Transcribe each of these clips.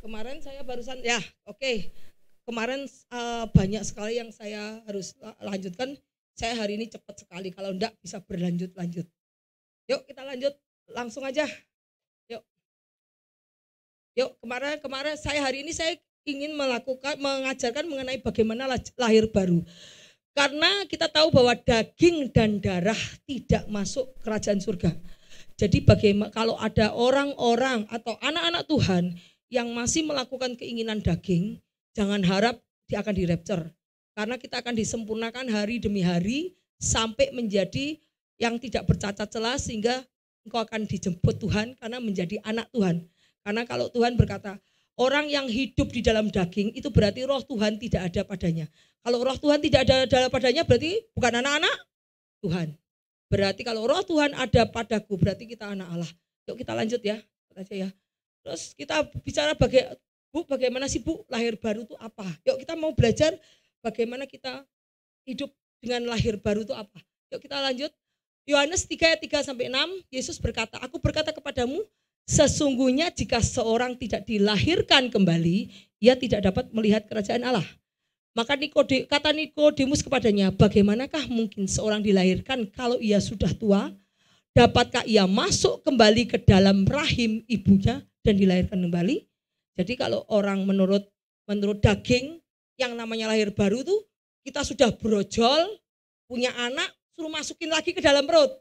Kemarin saya barusan oke. Kemarin banyak sekali yang saya harus lanjutkan. Saya hari ini cepat sekali, kalau enggak bisa berlanjut-lanjut. Yuk kita lanjut langsung aja. Yuk. Yuk, kemarin hari ini saya ingin mengajarkan mengenai bagaimana lahir baru. Karena kita tahu bahwa daging dan darah tidak masuk kerajaan surga. Jadi bagaimana kalau ada orang-orang atau anak-anak Tuhan yang masih melakukan keinginan daging, jangan harap dia akan dirapture. Karena kita akan disempurnakan hari demi hari sampai menjadi yang tidak bercacat celah, sehingga engkau akan dijemput Tuhan karena menjadi anak Tuhan. Karena kalau Tuhan berkata, orang yang hidup di dalam daging itu berarti roh Tuhan tidak ada padanya. Kalau roh Tuhan tidak ada dalam padanya berarti bukan anak-anak Tuhan. Berarti kalau roh Tuhan ada padaku berarti kita anak Allah. Yuk kita lanjut ya. Terus kita bicara bagaimana sih Bu lahir baru itu apa? Yuk kita mau belajar bagaimana kita hidup dengan lahir baru itu apa. Yuk kita lanjut. Yohanes 3 ayat 3 sampai 6, Yesus berkata, aku berkata kepadamu, sesungguhnya jika seorang tidak dilahirkan kembali, ia tidak dapat melihat kerajaan Allah. Maka kata Nikodemus kepadanya, bagaimanakah mungkin seorang dilahirkan kalau ia sudah tua? Dapatkah ia masuk kembali ke dalam rahim ibunya dan dilahirkan kembali? Jadi kalau orang menurut daging, yang namanya lahir baru itu, kita sudah brojol, punya anak, suruh masukin lagi ke dalam perut.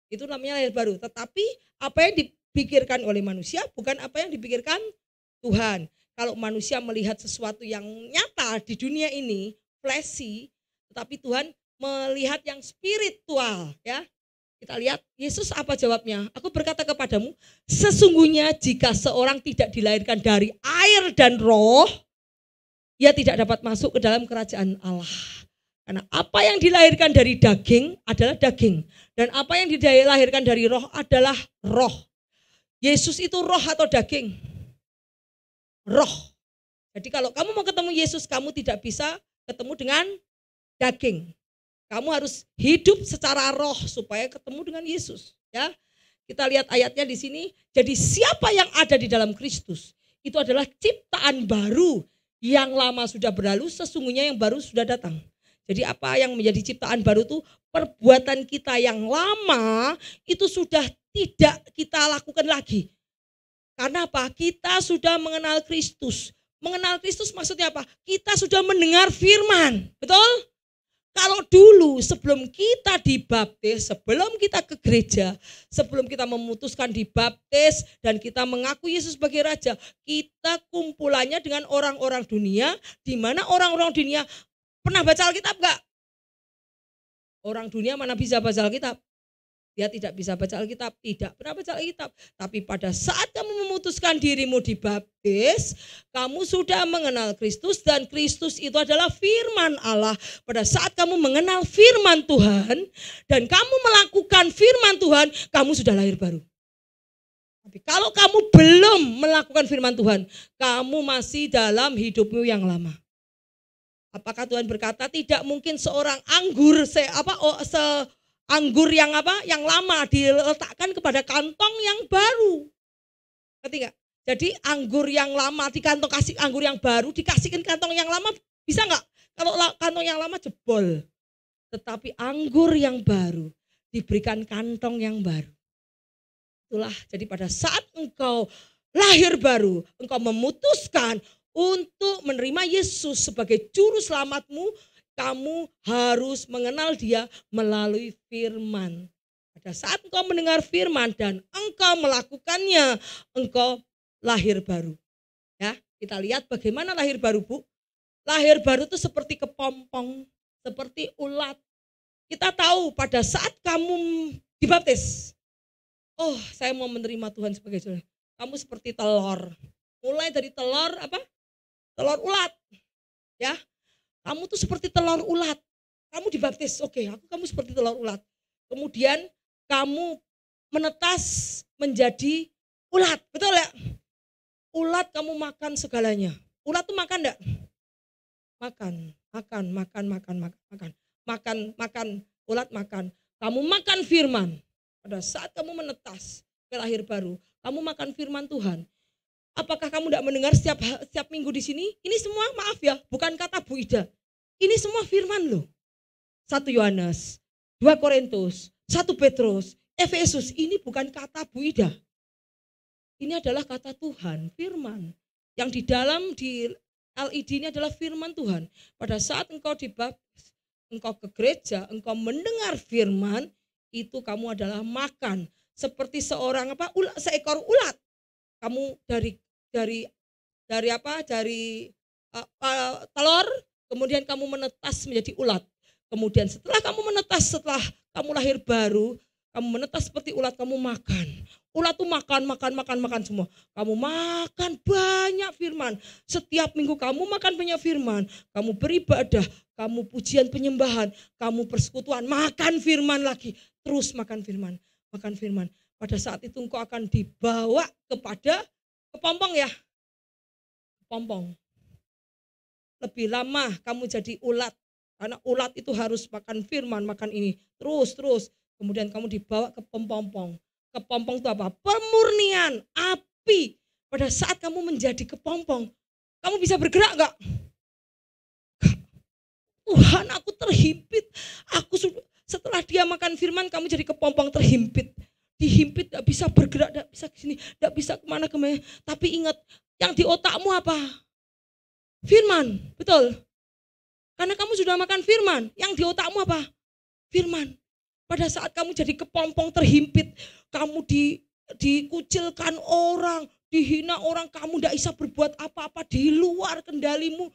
Itu namanya lahir baru. Tetapi apa yang dipikirkan oleh manusia bukan apa yang dipikirkan Tuhan. Kalau manusia melihat sesuatu yang nyata di dunia ini, fleshy, tetapi Tuhan melihat yang spiritual, ya. Kita lihat Yesus apa jawabnya? Aku berkata kepadamu, sesungguhnya jika seorang tidak dilahirkan dari air dan roh, ia tidak dapat masuk ke dalam kerajaan Allah. Karena apa yang dilahirkan dari daging adalah daging, dan apa yang dilahirkan dari roh adalah roh. Yesus itu roh atau daging? Roh. Jadi kalau kamu mau ketemu Yesus, kamu tidak bisa ketemu dengan daging. Kamu harus hidup secara roh supaya ketemu dengan Yesus, ya. Kita lihat ayatnya di sini. Jadi siapa yang ada di dalam Kristus itu adalah ciptaan baru, yang lama sudah berlalu, sesungguhnya yang baru sudah datang. Jadi apa yang menjadi ciptaan baru itu, perbuatan kita yang lama itu sudah tidak kita lakukan lagi. Karena apa? Kita sudah mengenal Kristus. Mengenal Kristus maksudnya apa? Kita sudah mendengar firman. Betul? Kalau dulu sebelum kita dibaptis, sebelum kita ke gereja, sebelum kita memutuskan dibaptis dan kita mengaku Yesus sebagai Raja, kita kumpulannya dengan orang-orang dunia, di mana orang-orang dunia pernah baca Alkitab enggak? Orang dunia mana bisa baca Alkitab? Dia tidak bisa baca Alkitab, tidak pernah baca Alkitab. Tapi pada saat kamu memutuskan dirimu dibaptis, kamu sudah mengenal Kristus, dan Kristus itu adalah firman Allah. Pada saat kamu mengenal firman Tuhan dan kamu melakukan firman Tuhan, kamu sudah lahir baru. Tapi kalau kamu belum melakukan firman Tuhan, kamu masih dalam hidupmu yang lama. Apakah Tuhan berkata tidak mungkin seorang anggur anggur yang lama diletakkan kepada kantong yang baru. Ngerti gak? Jadi anggur yang lama di kantong kasih anggur yang baru dikasihkan kantong yang lama, bisa gak? Kalau kantong yang lama jebol. Tetapi anggur yang baru diberikan kantong yang baru. Itulah, jadi pada saat engkau lahir baru, engkau memutuskan untuk menerima Yesus sebagai juru selamatmu, kamu harus mengenal dia melalui firman. Pada saat engkau mendengar firman dan engkau melakukannya, engkau lahir baru. Ya, kita lihat bagaimana lahir baru, Bu. Lahir baru itu seperti kepompong, seperti ulat. Kita tahu pada saat kamu dibaptis, oh saya mau menerima Tuhan sebagai Tuhan. Kamu seperti telur. Mulai dari telur telur ulat. Ya. Kamu tuh seperti telur ulat. Kamu dibaptis, oke, kamu seperti telur ulat. Kemudian kamu menetas menjadi ulat, betul ya? Ulat kamu makan segalanya. Ulat tuh makan enggak? Makan. Ulat makan. Kamu makan firman. Pada saat kamu menetas ke lahir baru, kamu makan firman Tuhan. Apakah kamu tidak mendengar setiap minggu di sini? Ini semua maaf ya, bukan kata Bu Ida. Ini semua firman loh. 1 Yohanes, 2 Korintus, 1 Petrus, Efesus, ini bukan kata Bu Ida. Ini adalah kata Tuhan, firman. Yang di dalam di LED ini adalah firman Tuhan. Pada saat engkau dibaptis, engkau ke gereja, engkau mendengar firman, itu kamu adalah makan. Seperti seorang seekor ulat. Kamu dari telur, kemudian kamu menetas menjadi ulat. Kemudian setelah kamu lahir baru, kamu menetas seperti ulat, kamu makan. Ulat tuh makan semua. Kamu makan banyak firman. Setiap minggu kamu makan banyak firman. Kamu beribadah, kamu pujian penyembahan, kamu persekutuan, makan firman lagi. Terus makan firman. Pada saat itu engkau akan dibawa kepada kepompong ya. Kepompong. Lebih lama kamu jadi ulat. Karena ulat itu harus makan firman, makan ini. Terus. Kemudian kamu dibawa ke kepompong. Kepompong itu apa? Pemurnian, api. Pada saat kamu menjadi kepompong, kamu bisa bergerak enggak? Tuhan, aku terhimpit. Setelah dia makan firman, kamu jadi kepompong terhimpit. Dihimpit, enggak bisa bergerak, enggak bisa ke sini, enggak bisa kemana. Tapi ingat, yang di otakmu apa? Firman, betul. Karena kamu sudah makan firman, yang di otakmu apa? Firman. Pada saat kamu jadi kepompong terhimpit, kamu dikucilkan orang, dihina orang, kamu tidak bisa berbuat apa-apa di luar kendalimu.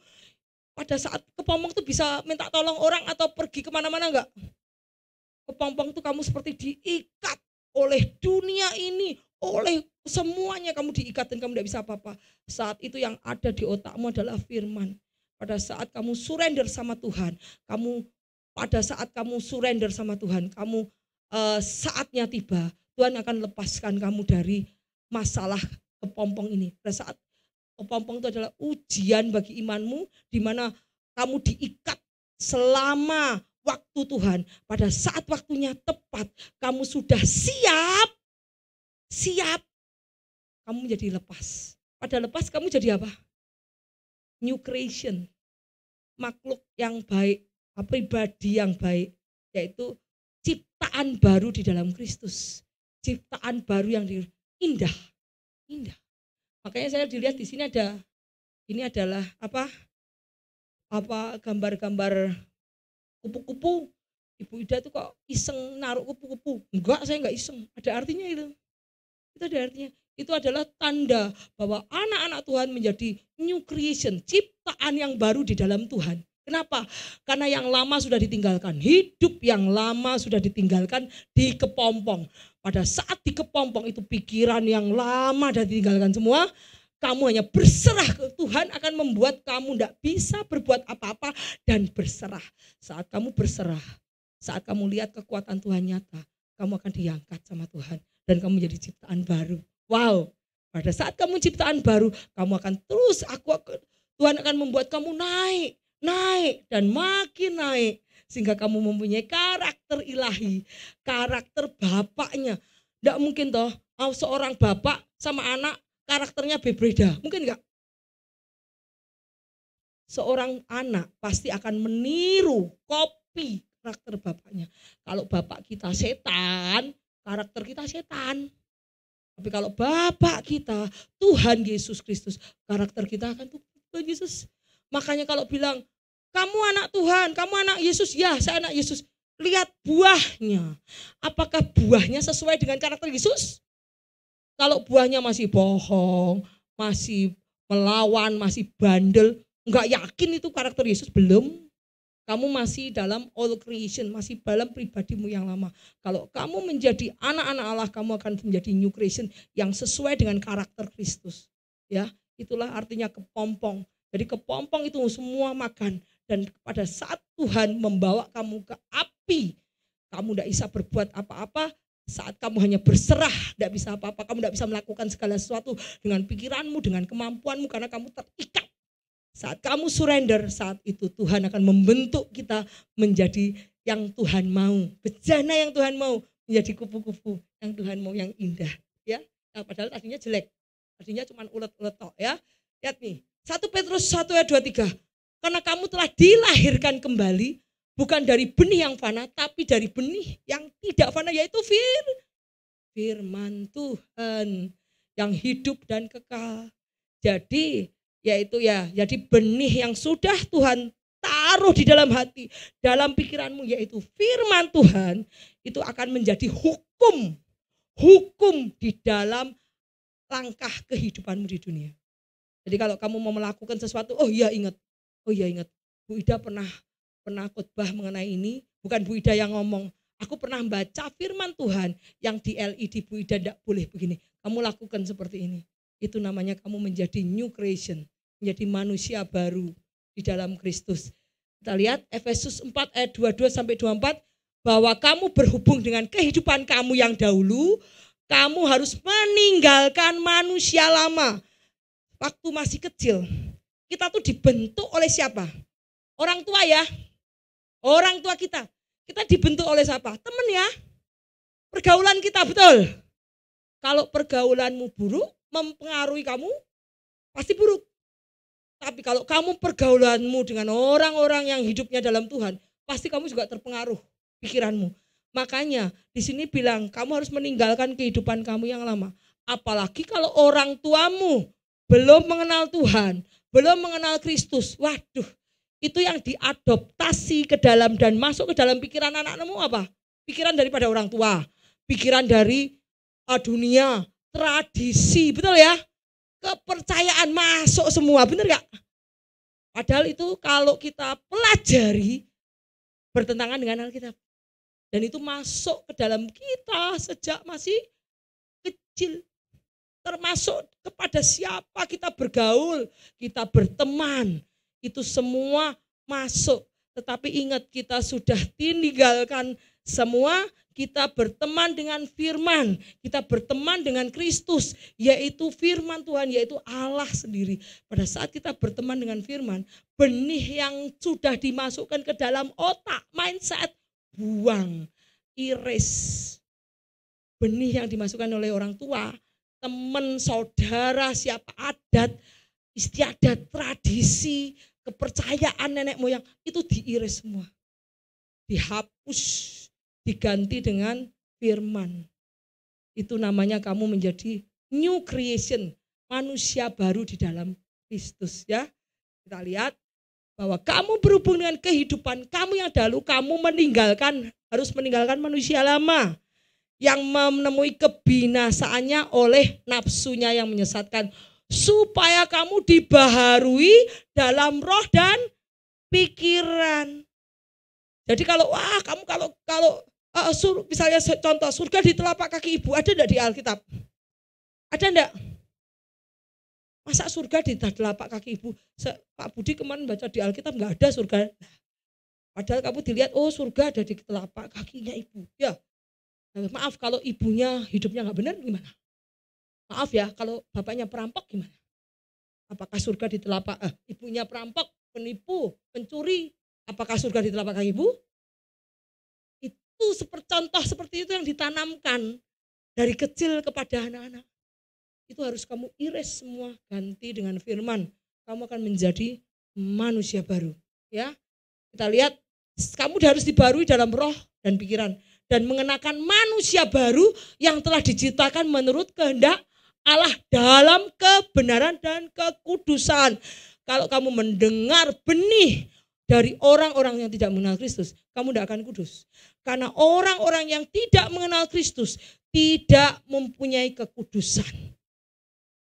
Pada saat kepompong itu bisa minta tolong orang atau pergi kemana-mana enggak? Kepompong itu kamu seperti diikat oleh dunia ini, oleh semuanya kamu diikat dan kamu tidak bisa apa-apa. Saat itu yang ada di otakmu adalah firman. Pada saat kamu surrender sama Tuhan, saatnya tiba, Tuhan akan lepaskan kamu dari masalah kepompong ini. Pada saat kepompong itu adalah ujian bagi imanmu, di mana kamu diikat selama waktu Tuhan. Pada saat waktunya tepat, kamu sudah siap, kamu menjadi lepas. Pada lepas kamu jadi apa? New creation, makhluk yang baik, pribadi yang baik, yaitu ciptaan baru di dalam Kristus, ciptaan baru yang indah. Makanya saya dilihat di sini ini adalah gambar-gambar kupu-kupu. Ibu Ida tuh kok iseng naruh kupu-kupu? Enggak, saya enggak iseng. Ada artinya itu. Itu ada artinya. Itu adalah tanda bahwa anak-anak Tuhan menjadi new creation, ciptaan yang baru di dalam Tuhan. Kenapa? Karena yang lama sudah ditinggalkan. Hidup yang lama sudah ditinggalkan di kepompong. Pada saat di kepompong itu pikiran yang lama sudah ditinggalkan semua. Kamu hanya berserah ke Tuhan akan membuat kamu tidak bisa berbuat apa-apa dan berserah. Saat kamu berserah, saat kamu lihat kekuatan Tuhan nyata, kamu akan diangkat sama Tuhan dan kamu menjadi ciptaan baru. Wow, pada saat kamu ciptaan baru, kamu akan terus, Tuhan akan membuat kamu naik dan makin naik. Sehingga kamu mempunyai karakter ilahi, karakter bapaknya. Tidak mungkin toh, seorang bapak sama anak karakternya berbeda, mungkin enggak? Seorang anak pasti akan meniru, copy karakter bapaknya. Kalau bapak kita setan, karakter kita setan. Tapi kalau Bapak kita, Tuhan Yesus Kristus, karakter kita akan Tuhan Yesus. Makanya kalau bilang, kamu anak Tuhan, kamu anak Yesus, ya saya anak Yesus. Lihat buahnya. Apakah buahnya sesuai dengan karakter Yesus? Kalau buahnya masih bohong, masih melawan, masih bandel, enggak yakin itu karakter Yesus, belum. Kamu masih dalam old creation, masih dalam pribadimu yang lama. Kalau kamu menjadi anak-anak Allah, kamu akan menjadi new creation yang sesuai dengan karakter Kristus. Ya, itulah artinya kepompong. Jadi kepompong itu semua makan. Dan pada saat Tuhan membawa kamu ke api, kamu tidak bisa berbuat apa-apa. Saat kamu hanya berserah, tidak bisa apa-apa. Kamu tidak bisa melakukan segala sesuatu dengan pikiranmu, dengan kemampuanmu, karena kamu terikat. Saat kamu surrender, saat itu Tuhan akan membentuk kita menjadi yang Tuhan mau. Bejana yang Tuhan mau, menjadi kupu-kupu yang Tuhan mau, yang indah. Ya, padahal tadinya jelek. Tadinya cuma ulet-ulet tok ya. Lihat nih, 1 Petrus 1 ayat 23. Karena kamu telah dilahirkan kembali, bukan dari benih yang fana, tapi dari benih yang tidak fana, yaitu firman Tuhan yang hidup dan kekal. Jadi jadi benih yang sudah Tuhan taruh di dalam hati, dalam pikiranmu, yaitu firman Tuhan, itu akan menjadi hukum di dalam langkah kehidupanmu di dunia. Jadi kalau kamu mau melakukan sesuatu, oh iya ingat, Bu Ida pernah khotbah mengenai ini, bukan Bu Ida yang ngomong, aku pernah baca firman Tuhan yang di LED, Bu Ida tidak boleh begini, kamu lakukan seperti ini. Itu namanya kamu menjadi new creation, menjadi manusia baru di dalam Kristus. Kita lihat Efesus 4 ayat 22 sampai 24, bahwa kamu berhubung dengan kehidupan kamu yang dahulu, kamu harus meninggalkan manusia lama. Waktu masih kecil, kita tuh dibentuk oleh siapa? Orang tua ya. Orang tua kita. Kita dibentuk oleh siapa? Teman ya. Pergaulan kita, betul. Kalau pergaulanmu buruk, mempengaruhi kamu, pasti buruk. Tapi kalau kamu pergaulanmu dengan orang-orang yang hidupnya dalam Tuhan, pasti kamu juga terpengaruh pikiranmu. Makanya di sini bilang kamu harus meninggalkan kehidupan kamu yang lama. Apalagi kalau orang tuamu belum mengenal Tuhan, belum mengenal Kristus. Waduh, itu yang diadoptasi ke dalam dan masuk ke dalam pikiran anak-anakmu apa? Pikiran daripada orang tua, pikiran dari dunia, tradisi, betul ya? Kepercayaan masuk semua, benar gak? Padahal itu kalau kita pelajari bertentangan dengan Alkitab. Dan itu masuk ke dalam kita sejak masih kecil. Termasuk kepada siapa kita bergaul, kita berteman. Itu semua masuk. Tetapi ingat, kita sudah tinggalkan semua, kita berteman dengan firman. Kita berteman dengan Kristus, yaitu firman Tuhan, yaitu Allah sendiri. Pada saat kita berteman dengan firman, benih yang sudah dimasukkan ke dalam otak, mindset, buang, iris. Benih yang dimasukkan oleh orang tua, teman, saudara, siapa, adat, istiadat, tradisi, kepercayaan nenek moyang, itu diiris semua. Dihapus, diganti dengan firman. Itu namanya kamu menjadi new creation, manusia baru di dalam Kristus ya. Kita lihat bahwa kamu berhubung dengan kehidupan kamu yang dahulu, kamu harus meninggalkan manusia lama yang menemui kebinasaannya oleh nafsunya yang menyesatkan, supaya kamu dibaharui dalam roh dan pikiran. Jadi kalau misalnya contoh surga di telapak kaki ibu, ada enggak di Alkitab? Ada enggak? Masa surga di telapak kaki ibu? Pak Budi kemarin baca di Alkitab enggak ada surga. Padahal kamu dilihat, oh surga ada di telapak kakinya ibu. Ya, maaf kalau ibunya hidupnya enggak benar gimana? Maaf ya, kalau bapaknya perampok gimana? Apakah surga di telapak ibunya perampok, penipu, pencuri? Apakah surga di telapak kaki ibu? Itu contoh seperti itu yang ditanamkan dari kecil kepada anak-anak. Itu harus kamu iris semua, ganti dengan firman. Kamu akan menjadi manusia baru. Ya, kita lihat, kamu harus dibarui dalam roh dan pikiran. Dan mengenakan manusia baru yang telah diciptakan menurut kehendak Allah dalam kebenaran dan kekudusan. Kalau kamu mendengar benih dari orang-orang yang tidak mengenal Kristus, kamu tidak akan kudus. Karena orang-orang yang tidak mengenal Kristus tidak mempunyai kekudusan.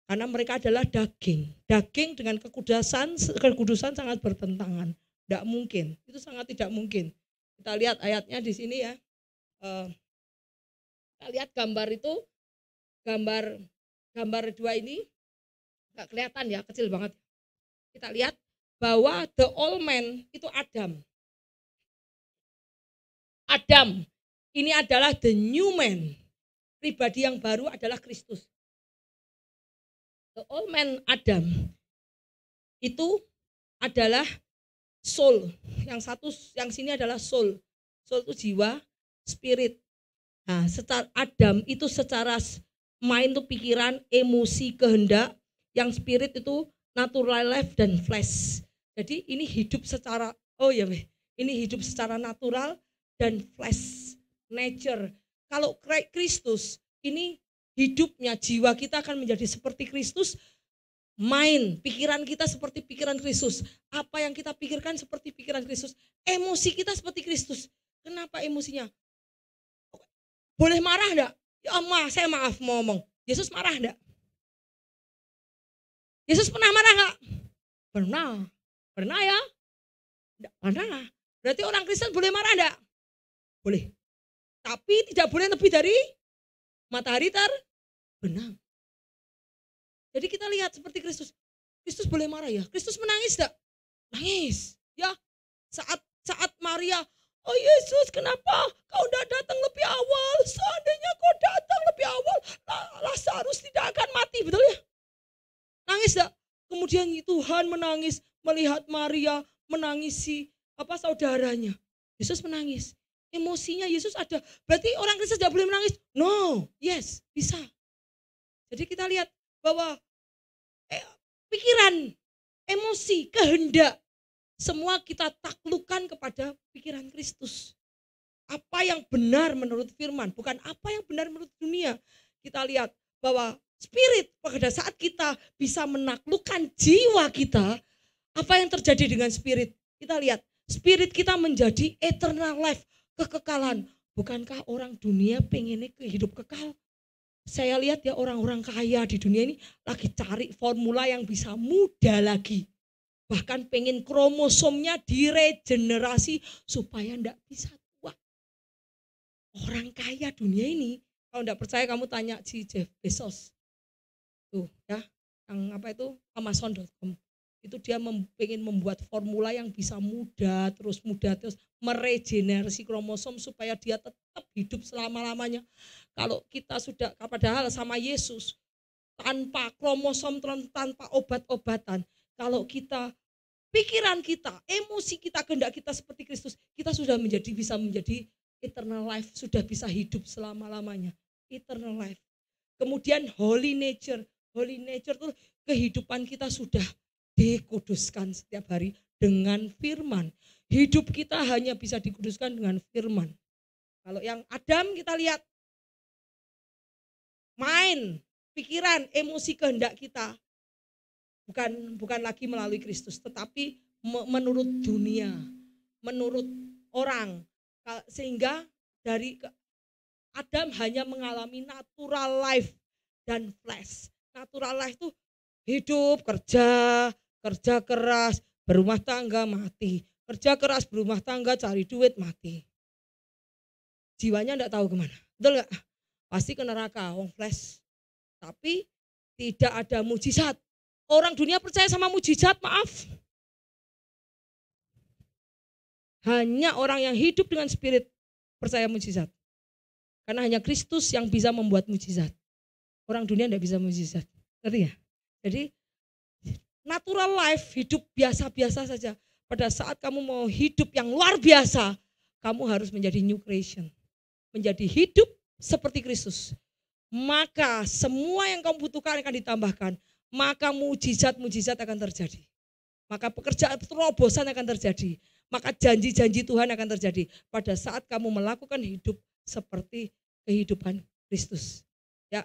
Karena mereka adalah daging. Daging dengan kekudusan sangat bertentangan. Tidak mungkin, itu sangat tidak mungkin. Kita lihat ayatnya di sini ya. Kita lihat gambar itu, gambar dua ini nggak kelihatan ya, kecil banget. Kita lihat bahwa the old man itu Adam. Adam ini adalah the new man. Pribadi yang baru adalah Kristus. The old man Adam itu adalah soul. Yang sini adalah soul. Soul itu jiwa, spirit. Nah, secara Adam itu secara Mind itu pikiran, emosi, kehendak. Yang spirit itu natural life dan flesh. Jadi ini hidup secara, ini hidup secara natural dan flesh, nature. Kalau Kristus, ini hidupnya, jiwa kita akan menjadi seperti Kristus. Mind, pikiran kita seperti pikiran Kristus. Apa yang kita pikirkan seperti pikiran Kristus. Emosi kita seperti Kristus. Kenapa emosinya? Boleh marah enggak? Ya saya maaf mau ngomong. Yesus marah enggak? Yesus pernah marah enggak? Pernah. Pernah ya? Enggak pernah. Berarti orang Kristen boleh marah enggak? Boleh. Tapi tidak boleh lebih dari matahari terbenam. Jadi kita lihat seperti Kristus. Kristus boleh marah ya? Kristus menangis enggak? Nangis. Ya. Saat Maria, oh Yesus, kenapa kau tidak datang lebih awal? Seandainya kau datang lebih awal, Lazarus tidak akan mati, betul ya? Nangis enggak? Kemudian Tuhan menangis melihat Maria menangisi saudaranya. Yesus menangis. Emosinya Yesus ada. Berarti orang Kristen tidak boleh menangis? No, yes, bisa. Jadi kita lihat bahwa pikiran, emosi, kehendak, semua kita taklukkan kepada pikiran Kristus. Apa yang benar menurut firman, bukan apa yang benar menurut dunia. Kita lihat bahwa spirit pada saat kita bisa menaklukkan jiwa kita, apa yang terjadi dengan spirit? Kita lihat, spirit kita menjadi eternal life, kekekalan. Bukankah orang dunia pengennya hidup kekal? Saya lihat ya orang-orang kaya di dunia ini lagi cari formula yang bisa muda lagi. Bahkan pengen kromosomnya diregenerasi supaya enggak bisa tua. Orang kaya dunia ini, kalau enggak percaya kamu tanya si Jeff Bezos. Tuh ya, yang Amazon.com. Itu dia pengen membuat formula yang bisa muda terus meregenerasi kromosom supaya dia tetap hidup selama-lamanya. Kalau kita sudah, padahal sama Yesus, tanpa kromosom, tanpa obat-obatan, kalau kita, pikiran kita, emosi kita, kehendak kita seperti Kristus, kita sudah bisa menjadi eternal life, sudah bisa hidup selama-lamanya, eternal life. Kemudian holy nature itu kehidupan kita sudah dikuduskan setiap hari dengan firman. Hidup kita hanya bisa dikuduskan dengan firman. Kalau yang Adam kita lihat, mind, pikiran, emosi, kehendak kita bukan lagi melalui Kristus, tetapi menurut dunia, menurut orang, sehingga dari Adam hanya mengalami natural life dan flesh. Natural life itu hidup, kerja keras, berumah tangga, mati. Kerja keras, berumah tangga, cari duit, mati. Jiwanya enggak tahu kemana, betul enggak? Pasti ke neraka, wong flesh. Tapi tidak ada mujizat. Orang dunia percaya sama mujizat, maaf. Hanya orang yang hidup dengan spirit percaya mujizat. Karena hanya Kristus yang bisa membuat mujizat. Orang dunia tidak bisa mujizat. Ngerti ya? Jadi natural life, hidup biasa-biasa saja. Pada saat kamu mau hidup yang luar biasa, kamu harus menjadi new creation. Menjadi hidup seperti Kristus. Maka semua yang kamu butuhkan akan ditambahkan. Maka mujizat-mujizat akan terjadi. Maka pekerjaan terobosan akan terjadi. Maka janji-janji Tuhan akan terjadi. Pada saat kamu melakukan hidup seperti kehidupan Kristus. Ya,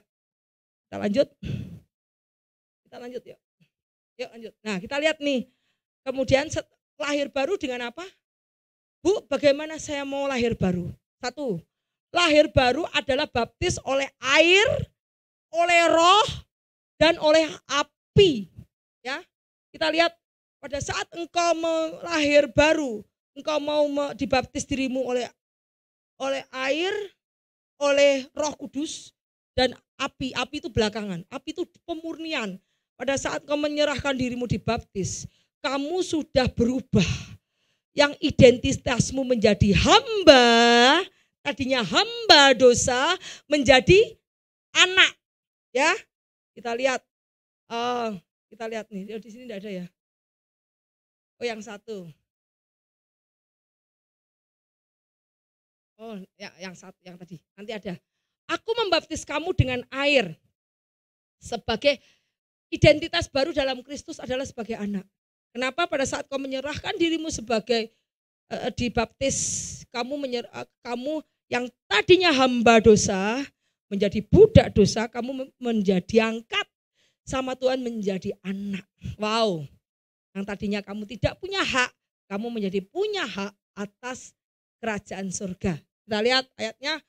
kita lanjut. Kita lanjut yuk. Yuk lanjut. Nah kita lihat nih. Kemudian lahir baru dengan apa? Bu, bagaimana saya mau lahir baru? Satu, lahir baru adalah baptis oleh air, oleh roh, dan oleh api. Ya, kita lihat pada saat engkau lahir baru, engkau mau dibaptis dirimu oleh air, oleh Roh Kudus, dan api. Api itu belakangan. Api itu pemurnian. Pada saat kau menyerahkan dirimu dibaptis, kamu sudah berubah. Yang identitasmu menjadi hamba, tadinya hamba dosa, menjadi anak. Ya, kita lihat nih, di sini tidak ada ya. Oh, yang satu. Oh, ya, yang satu, yang tadi. Nanti ada. Aku membaptis kamu dengan air. Sebagai identitas baru dalam Kristus adalah sebagai anak. Kenapa pada saat kau menyerahkan dirimu sebagai dibaptis, kamu yang tadinya hamba dosa menjadi budak dosa, kamu menjadi angkat sama Tuhan menjadi anak. Wow. Yang tadinya kamu tidak punya hak, kamu menjadi punya hak atas kerajaan surga. Kita lihat ayatnya,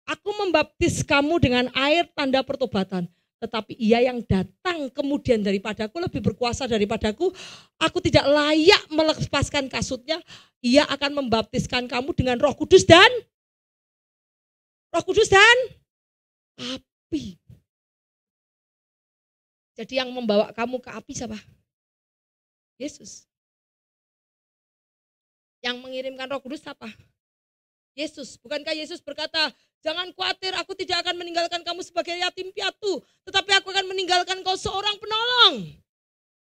aku membaptis kamu dengan air tanda pertobatan. Tetapi ia yang datang kemudian daripadaku lebih berkuasa daripadaku. Aku tidak layak melepaskan kasutnya. Ia akan membaptiskan kamu dengan Roh Kudus dan api. Jadi yang membawa kamu ke api siapa? Yesus. Yang mengirimkan Roh Kudus siapa? Yesus. Bukankah Yesus berkata, jangan khawatir, aku tidak akan meninggalkan kamu sebagai yatim piatu, tetapi aku akan meninggalkan kau seorang penolong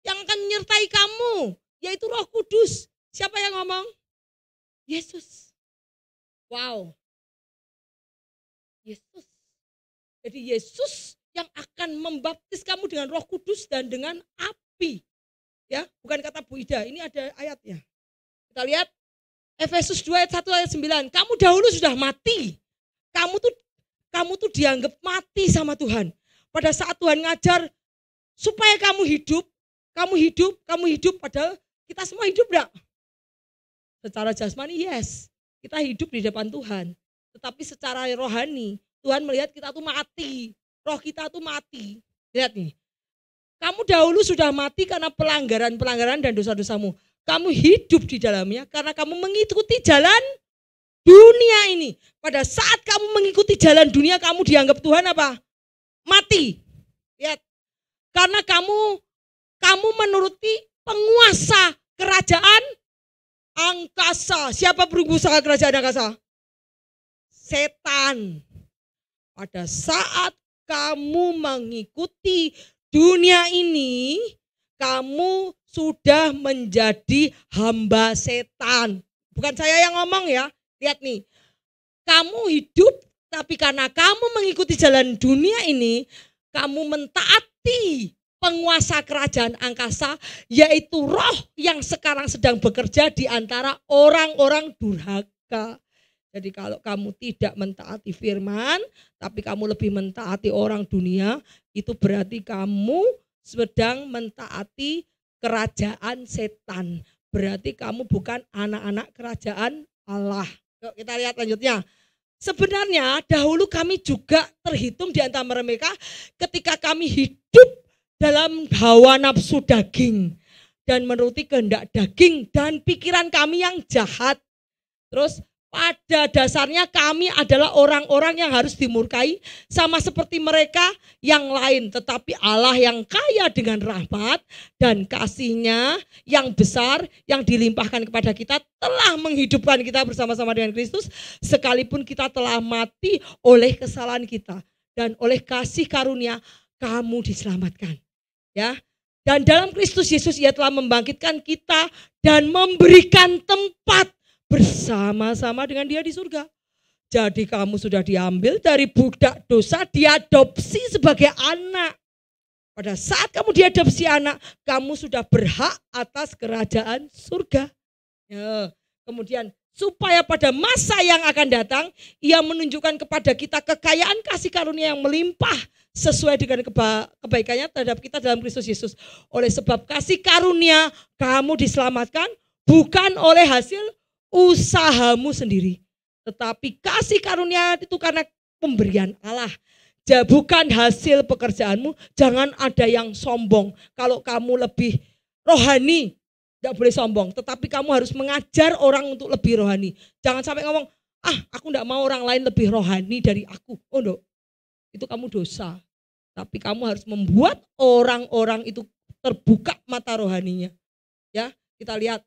yang akan menyertai kamu, yaitu Roh Kudus. Siapa yang ngomong? Yesus. Wow. Yesus. Jadi Yesus yang akan membaptis kamu dengan Roh Kudus dan dengan api. Ya, bukan kata Bu Ida, ini ada ayatnya. Kita lihat Efesus 2 ayat 1 ayat 9. Kamu dahulu sudah mati. Kamu tuh dianggap mati sama Tuhan. Pada saat Tuhan ngajar supaya kamu hidup, padahal kita semua hidup enggak? Secara jasmani yes, kita hidup di depan Tuhan. Tetapi secara rohani, Tuhan melihat kita tuh mati. Roh kita tuh mati. Lihat nih. Kamu dahulu sudah mati karena pelanggaran dan dosa-dosamu. Kamu hidup di dalamnya karena kamu mengikuti jalan dunia ini. Pada saat kamu mengikuti jalan dunia, kamu dianggap Tuhan apa? Mati. Lihat. Karena kamu menuruti penguasa kerajaan angkasa. Siapa penguasa kerajaan angkasa? Setan. Pada saat kamu mengikuti dunia ini, kamu sudah menjadi hamba setan. Bukan saya yang ngomong ya. Lihat nih. Kamu hidup tapi karena kamu mengikuti jalan dunia ini, kamu mentaati penguasa kerajaan angkasa, yaitu roh yang sekarang sedang bekerja di antara orang-orang durhaka. Jadi kalau kamu tidak mentaati firman, tapi kamu lebih mentaati orang dunia, itu berarti kamu sedang mentaati kerajaan setan. Berarti kamu bukan anak-anak kerajaan Allah. Yuk kita lihat lanjutnya. Sebenarnya dahulu kami juga terhitung di antara mereka ketika kami hidup dalam hawa nafsu daging dan menuruti kehendak daging dan pikiran kami yang jahat. Terus pada dasarnya kami adalah orang-orang yang harus dimurkai sama seperti mereka yang lain. Tetapi Allah yang kaya dengan rahmat dan kasih-Nya yang besar yang dilimpahkan kepada kita telah menghidupkan kita bersama-sama dengan Kristus. Sekalipun kita telah mati oleh kesalahan kita. Dan oleh kasih karunia kamu diselamatkan. Ya. Dan dalam Kristus Yesus Ia telah membangkitkan kita dan memberikan tempat bersama-sama dengan Dia di surga. Jadi kamu sudah diambil dari budak dosa, diadopsi sebagai anak. Pada saat kamu diadopsi anak, kamu sudah berhak atas kerajaan surga. Ya, kemudian supaya pada masa yang akan datang, Ia menunjukkan kepada kita kekayaan kasih karunia yang melimpah sesuai dengan kebaikannya terhadap kita dalam Kristus Yesus. Oleh sebab kasih karunia kamu diselamatkan bukan oleh hasil usahamu sendiri, tetapi kasih karunia itu karena pemberian Allah. Bukan hasil pekerjaanmu. Jangan ada yang sombong. Kalau kamu lebih rohani, tidak boleh sombong. Tetapi kamu harus mengajar orang untuk lebih rohani. Jangan sampai ngomong, aku tidak mau orang lain lebih rohani dari aku. Oh enggak, itu kamu dosa. Tapi kamu harus membuat orang-orang itu terbuka mata rohaninya. Ya, kita lihat.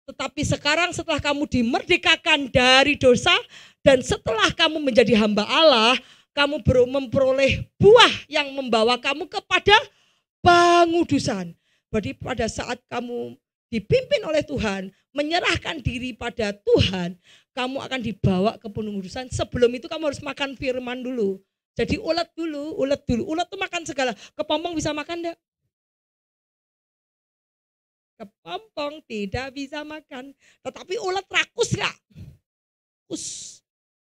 Tetapi sekarang setelah kamu dimerdekakan dari dosa dan setelah kamu menjadi hamba Allah, kamu baru memperoleh buah yang membawa kamu kepada pengudusan. Jadi pada saat kamu dipimpin oleh Tuhan, menyerahkan diri pada Tuhan, kamu akan dibawa ke pengudusan. Sebelum itu kamu harus makan firman dulu. Jadi ulet dulu. Ulet tuh makan segala. Kepompong bisa makan enggak? Kepompong tidak bisa makan. Tetapi ulet rakus enggak?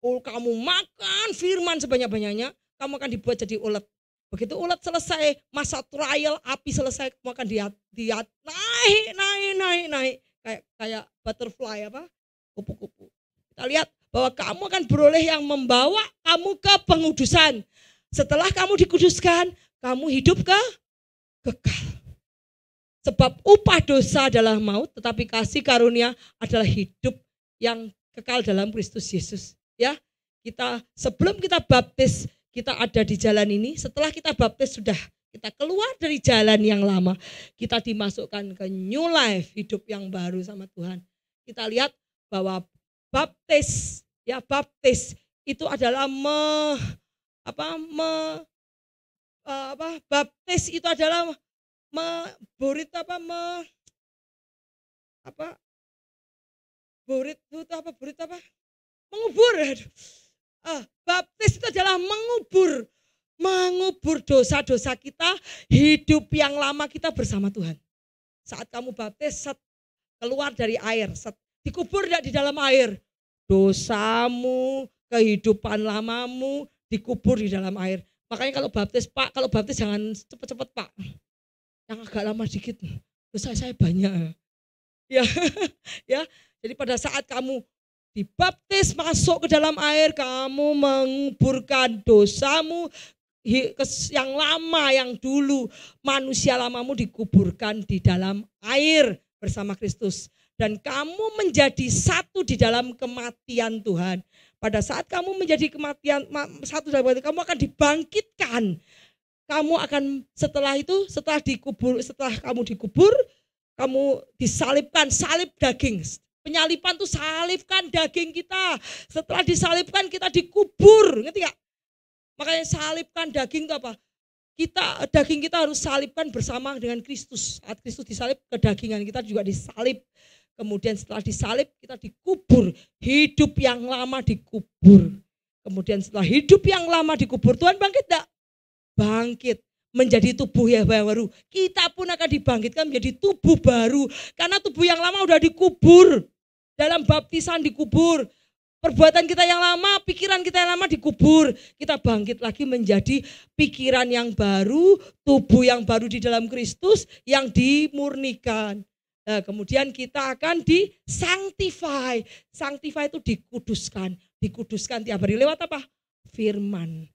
Kamu makan firman sebanyak-banyaknya, kamu akan dibuat jadi ulet. Begitu ulet selesai, masa trial api selesai, kamu akan naik. Kayak butterfly kupu-kupu. Kita lihat bahwa kamu akan beroleh yang membawa kamu ke pengudusan. Setelah kamu dikuduskan, kamu hidup kekal. Sebab upah dosa adalah maut, tetapi kasih karunia adalah hidup yang kekal dalam Kristus Yesus. Ya, sebelum kita baptis, kita ada di jalan ini. Setelah kita baptis sudah kita keluar dari jalan yang lama, kita dimasukkan ke new life, hidup yang baru sama Tuhan. Kita lihat bahwa baptis itu adalah baptis itu adalah mengubur. Baptis itu adalah mengubur dosa-dosa kita, hidup yang lama kita bersama Tuhan. Saat kamu baptis, keluar dari air, dikubur tidak di dalam air. Dosamu, kehidupan lamamu dikubur di dalam air. Makanya kalau baptis jangan cepet-cepet Pak. Yang agak lama dikit, dosa saya banyak. Ya, ya. Jadi pada saat kamu dibaptis masuk ke dalam air, kamu menguburkan dosamu yang lama, yang dulu. Manusia lamamu dikuburkan di dalam air bersama Kristus. Dan kamu menjadi satu di dalam kematian Tuhan. Pada saat kamu menjadi satu dalam kematian, kamu akan dibangkitkan. Kamu akan setelah kamu dikubur, kamu disalibkan, salib daging. Penyalipan tuh salibkan daging kita. Setelah disalibkan kita dikubur, ngerti gak? Makanya salibkan daging itu apa? Daging kita harus salibkan bersama dengan Kristus. Saat Kristus disalib, kedagingan kita juga disalib. Kemudian setelah disalib kita dikubur. Hidup yang lama dikubur. Kemudian setelah hidup yang lama dikubur, Tuhan bangkit enggak? Bangkit. Menjadi tubuh yang baru. Kita pun akan dibangkitkan menjadi tubuh baru. Karena tubuh yang lama udah dikubur. Dalam baptisan dikubur. Perbuatan kita yang lama, pikiran kita yang lama dikubur. Kita bangkit lagi menjadi pikiran yang baru, tubuh yang baru di dalam Kristus yang dimurnikan. Nah, kemudian kita akan disanctify. Sanctify itu dikuduskan. Dikuduskan tiap hari lewat apa? Firman.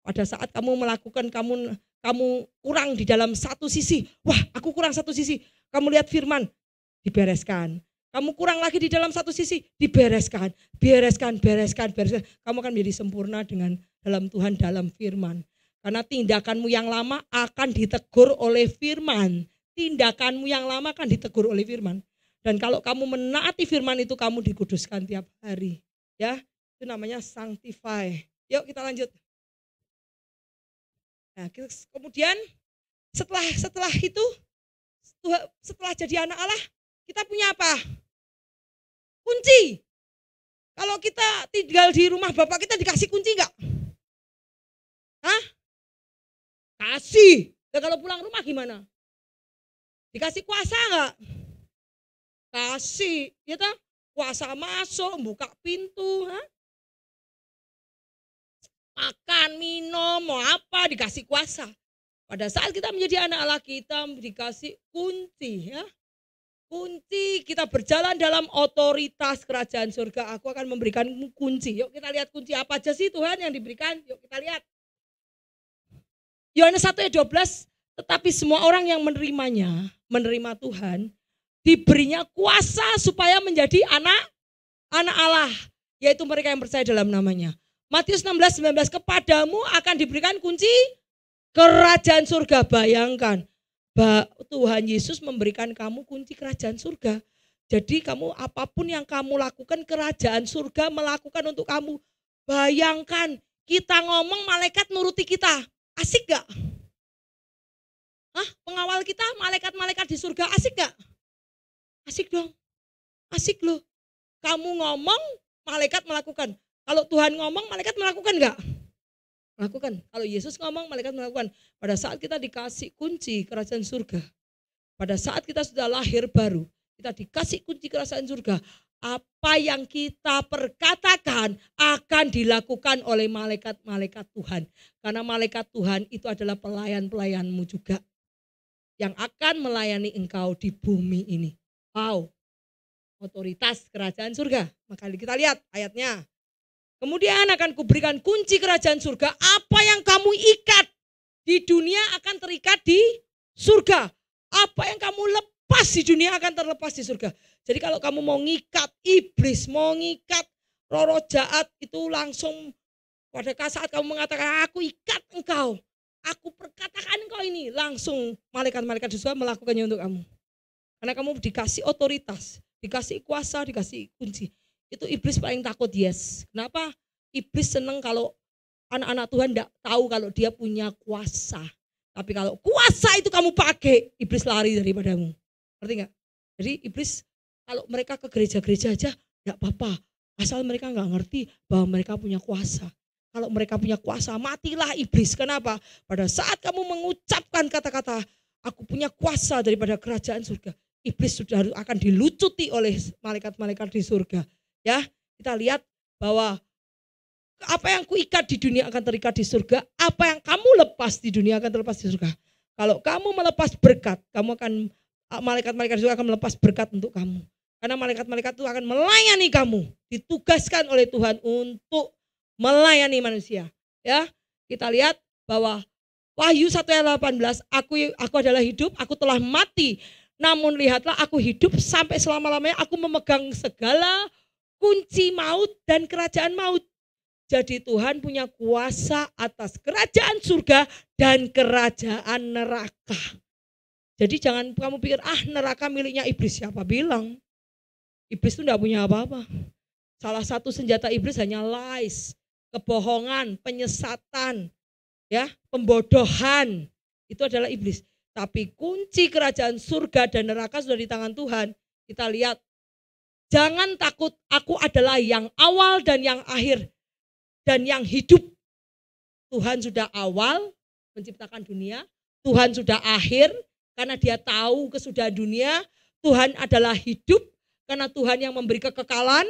Pada saat kamu melakukan, kamu kurang di dalam satu sisi. Wah, aku kurang satu sisi. Kamu lihat firman, dibereskan. Kamu kurang lagi di dalam satu sisi, dibereskan. Bereskan. Kamu akan menjadi sempurna dalam Tuhan, dalam firman. Karena tindakanmu yang lama akan ditegur oleh firman. Tindakanmu yang lama akan ditegur oleh firman. Dan kalau kamu menaati firman itu, kamu dikuduskan tiap hari. Ya, itu namanya sanctify. Yuk kita lanjut. Nah, kemudian setelah itu, setelah jadi anak Allah, kita punya apa? Kunci. Kalau kita tinggal di rumah Bapak kita dikasih kunci enggak? Hah? Kasih. Dan kalau pulang rumah gimana? Dikasih kuasa enggak? Kasih. Ya toh? Kuasa masuk, buka pintu. Hah? Makan, minum, mau apa dikasih kuasa. Pada saat kita menjadi anak Allah, kita dikasih kunci. Ya. Kunci, kita berjalan dalam otoritas kerajaan surga. Aku akan memberikan kunci. Yuk kita lihat kunci apa aja sih Tuhan yang diberikan. Yuk kita lihat. Yohanes 1 ayat 12. Tetapi semua orang yang menerima Tuhan, diberinya kuasa supaya menjadi anak Allah. Yaitu mereka yang percaya dalam namanya. Matius 16:19, kepadamu akan diberikan kunci kerajaan surga. Bayangkan, Tuhan Yesus memberikan kamu kunci kerajaan surga. Jadi kamu apapun yang kamu lakukan, kerajaan surga melakukan untuk kamu. Bayangkan, kita ngomong malaikat nuruti kita. Asik gak? Pengawal kita, malaikat-malaikat di surga, asik gak? Asik dong, asik loh. Kamu ngomong, malaikat melakukan. Kalau Tuhan ngomong, malaikat melakukan enggak? Melakukan. Kalau Yesus ngomong, malaikat melakukan. Pada saat kita dikasih kunci kerajaan surga, pada saat kita sudah lahir baru, kita dikasih kunci kerajaan surga, apa yang kita perkatakan akan dilakukan oleh malaikat-malaikat Tuhan. Karena malaikat Tuhan itu adalah pelayan-pelayanmu juga, yang akan melayani engkau di bumi ini. Wow, otoritas kerajaan surga. Maka kita lihat ayatnya. Kemudian akan kuberikan kunci kerajaan surga. Apa yang kamu ikat di dunia akan terikat di surga. Apa yang kamu lepas di dunia akan terlepas di surga. Jadi kalau kamu mau ngikat iblis, mau ngikat roh-roh jahat, itu langsung pada saat kamu mengatakan aku ikat engkau, aku perkatakan engkau ini, langsung malaikat-malaikat di surga melakukannya untuk kamu. Karena kamu dikasih otoritas, dikasih kuasa, dikasih kunci. Itu iblis paling takut, yes. Kenapa? Iblis senang kalau anak-anak Tuhan tidak tahu kalau dia punya kuasa. Tapi kalau kuasa itu kamu pakai, iblis lari daripadamu. Ngerti nggak? Jadi iblis kalau mereka ke gereja-gereja aja nggak apa-apa. Asal mereka nggak ngerti bahwa mereka punya kuasa. Kalau mereka punya kuasa, matilah iblis. Kenapa? Pada saat kamu mengucapkan kata-kata, aku punya kuasa daripada kerajaan surga, iblis sudah akan dilucuti oleh malaikat-malaikat di surga. Ya, kita lihat bahwa apa yang kuikat di dunia akan terikat di surga, apa yang kamu lepas di dunia akan terlepas di surga. Kalau kamu melepas berkat, kamu akan malaikat-malaikat juga akan melepas berkat untuk kamu. Karena malaikat-malaikat itu akan melayani kamu, ditugaskan oleh Tuhan untuk melayani manusia. Ya, kita lihat bahwa Wahyu 1 ayat 18, aku adalah hidup, aku telah mati. Namun lihatlah aku hidup sampai selama-lamanya, aku memegang segala kunci maut dan kerajaan maut. Jadi Tuhan punya kuasa atas kerajaan surga dan kerajaan neraka. Jadi jangan kamu pikir, neraka miliknya iblis. Siapa bilang? Iblis itu tidak punya apa-apa. Salah satu senjata iblis hanya lies, kebohongan, penyesatan, ya, pembodohan. Itu adalah iblis. Tapi kunci kerajaan surga dan neraka sudah di tangan Tuhan. Kita lihat, jangan takut, aku adalah yang awal dan yang akhir dan yang hidup. Tuhan sudah awal menciptakan dunia, Tuhan sudah akhir karena dia tahu kesudahan dunia. Tuhan adalah hidup karena Tuhan yang memberi kekekalan.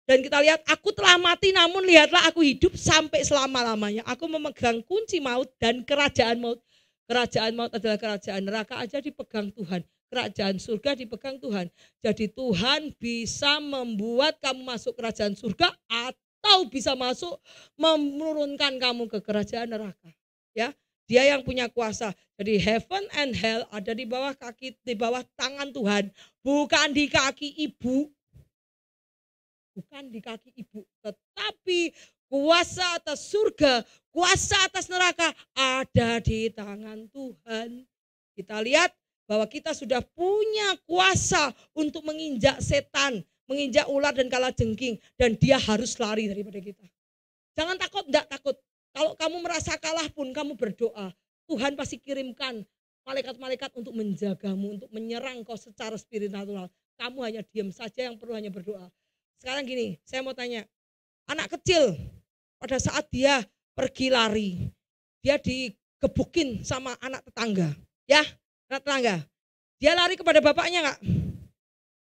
Dan kita lihat, aku telah mati namun lihatlah aku hidup sampai selama-lamanya. Aku memegang kunci maut dan kerajaan maut. Kerajaan maut adalah kerajaan neraka aja dipegang Tuhan. Kerajaan surga dipegang Tuhan. Jadi Tuhan bisa membuat kamu masuk kerajaan surga atau bisa masuk menurunkan kamu ke kerajaan neraka. Ya, dia yang punya kuasa. Jadi heaven and hell ada di bawah kaki, di bawah tangan Tuhan, bukan di kaki ibu. Bukan di kaki ibu, tetapi kuasa atas surga, kuasa atas neraka ada di tangan Tuhan. Kita lihat bahwa kita sudah punya kuasa untuk menginjak setan, menginjak ular dan kalajengking, dan dia harus lari daripada kita. Jangan takut, enggak takut. Kalau kamu merasa kalah pun kamu berdoa, Tuhan pasti kirimkan malaikat-malaikat untuk menjagamu, untuk menyerang kau secara spiritual. Kamu hanya diam saja, yang perlu hanya berdoa. Sekarang gini, saya mau tanya, anak kecil pada saat dia pergi lari, dia digebukin sama anak tetangga, ya, anak tetangga. Dia lari kepada bapaknya enggak?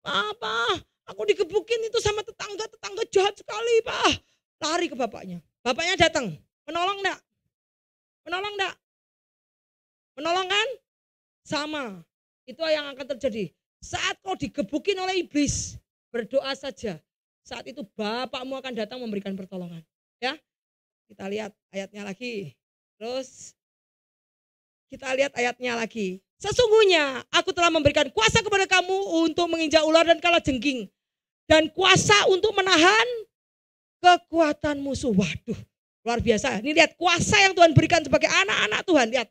Papa, aku digebukin itu sama tetangga jahat sekali, Pak. Lari ke bapaknya. Bapaknya datang, menolong enggak? Menolong enggak? Menolong kan? Sama. Itu yang akan terjadi. Saat kau digebukin oleh iblis, berdoa saja. Saat itu bapakmu akan datang memberikan pertolongan. Ya, kita lihat ayatnya lagi. Terus kita lihat ayatnya lagi. Sesungguhnya aku telah memberikan kuasa kepada kamu untuk menginjak ular dan kalajengking. Dan kuasa untuk menahan kekuatan musuh. Waduh, luar biasa. Ini lihat kuasa yang Tuhan berikan sebagai anak-anak Tuhan. Lihat.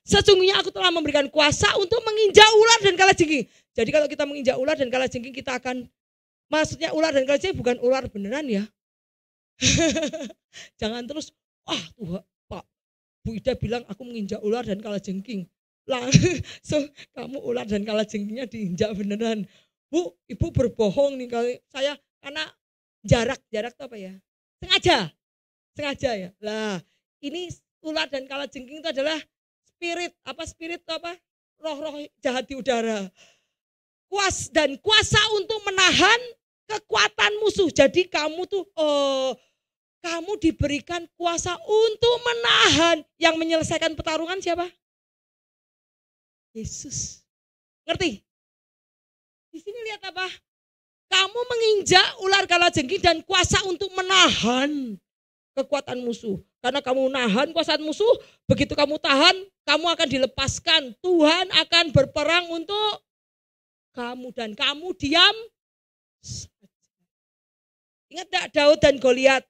Sesungguhnya aku telah memberikan kuasa untuk menginjak ular dan kalajengking. Jadi kalau kita menginjak ular dan kalajengking, kita akan, maksudnya ular dan kalajengking bukan ular beneran ya. Jangan terus, Tuhan, Pak, Bu Ida bilang aku menginjak ular dan kalajengking. Langsung kamu ular dan kalajengkingnya diinjak beneran. Bu, ibu berbohong nih kali saya karena jarak itu apa ya? Sengaja ya. Lah, ini ular dan kalajengking itu adalah spirit itu apa? Roh-roh jahat di udara. Kuasa untuk menahan kekuatan musuh. Jadi kamu tuh kamu diberikan kuasa untuk menahan. Yang menyelesaikan pertarungan siapa? Yesus. Ngerti? Di sini lihat apa? Kamu menginjak ular kalajengking dan kuasa untuk menahan kekuatan musuh. Karena kamu nahan kuasa musuh, begitu kamu tahan, kamu akan dilepaskan. Tuhan akan berperang untuk kamu dan kamu diam. Ingat gak Daud dan Goliat?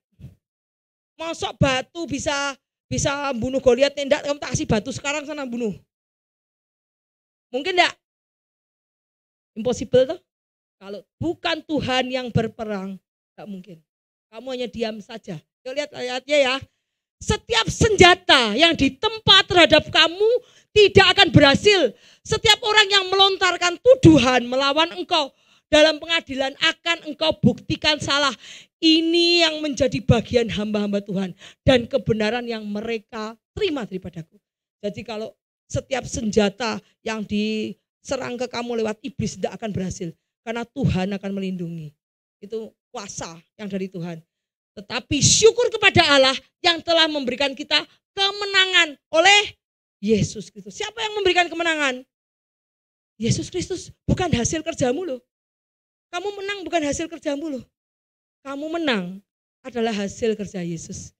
Masuk batu bisa bunuh Goliat, tidak kamu tak kasih batu sekarang sana bunuh. Mungkin enggak? Impossible tuh. Kalau bukan Tuhan yang berperang, enggak mungkin. Kamu hanya diam saja. Yuk lihat ayatnya ya. Setiap senjata yang ditempa terhadap kamu tidak akan berhasil. Setiap orang yang melontarkan tuduhan melawan engkau dalam pengadilan akan engkau buktikan salah. Ini yang menjadi bagian hamba-hamba Tuhan dan kebenaran yang mereka terima daripadaku. Jadi kalau setiap senjata yang diserang ke kamu lewat iblis tidak akan berhasil. Karena Tuhan akan melindungi. Itu kuasa yang dari Tuhan. Tetapi syukur kepada Allah yang telah memberikan kita kemenangan oleh Yesus Kristus. Siapa yang memberikan kemenangan? Yesus Kristus. Bukan hasil kerjamu loh. Kamu menang bukan hasil kerjamu loh. Kamu menang adalah hasil kerja Yesus.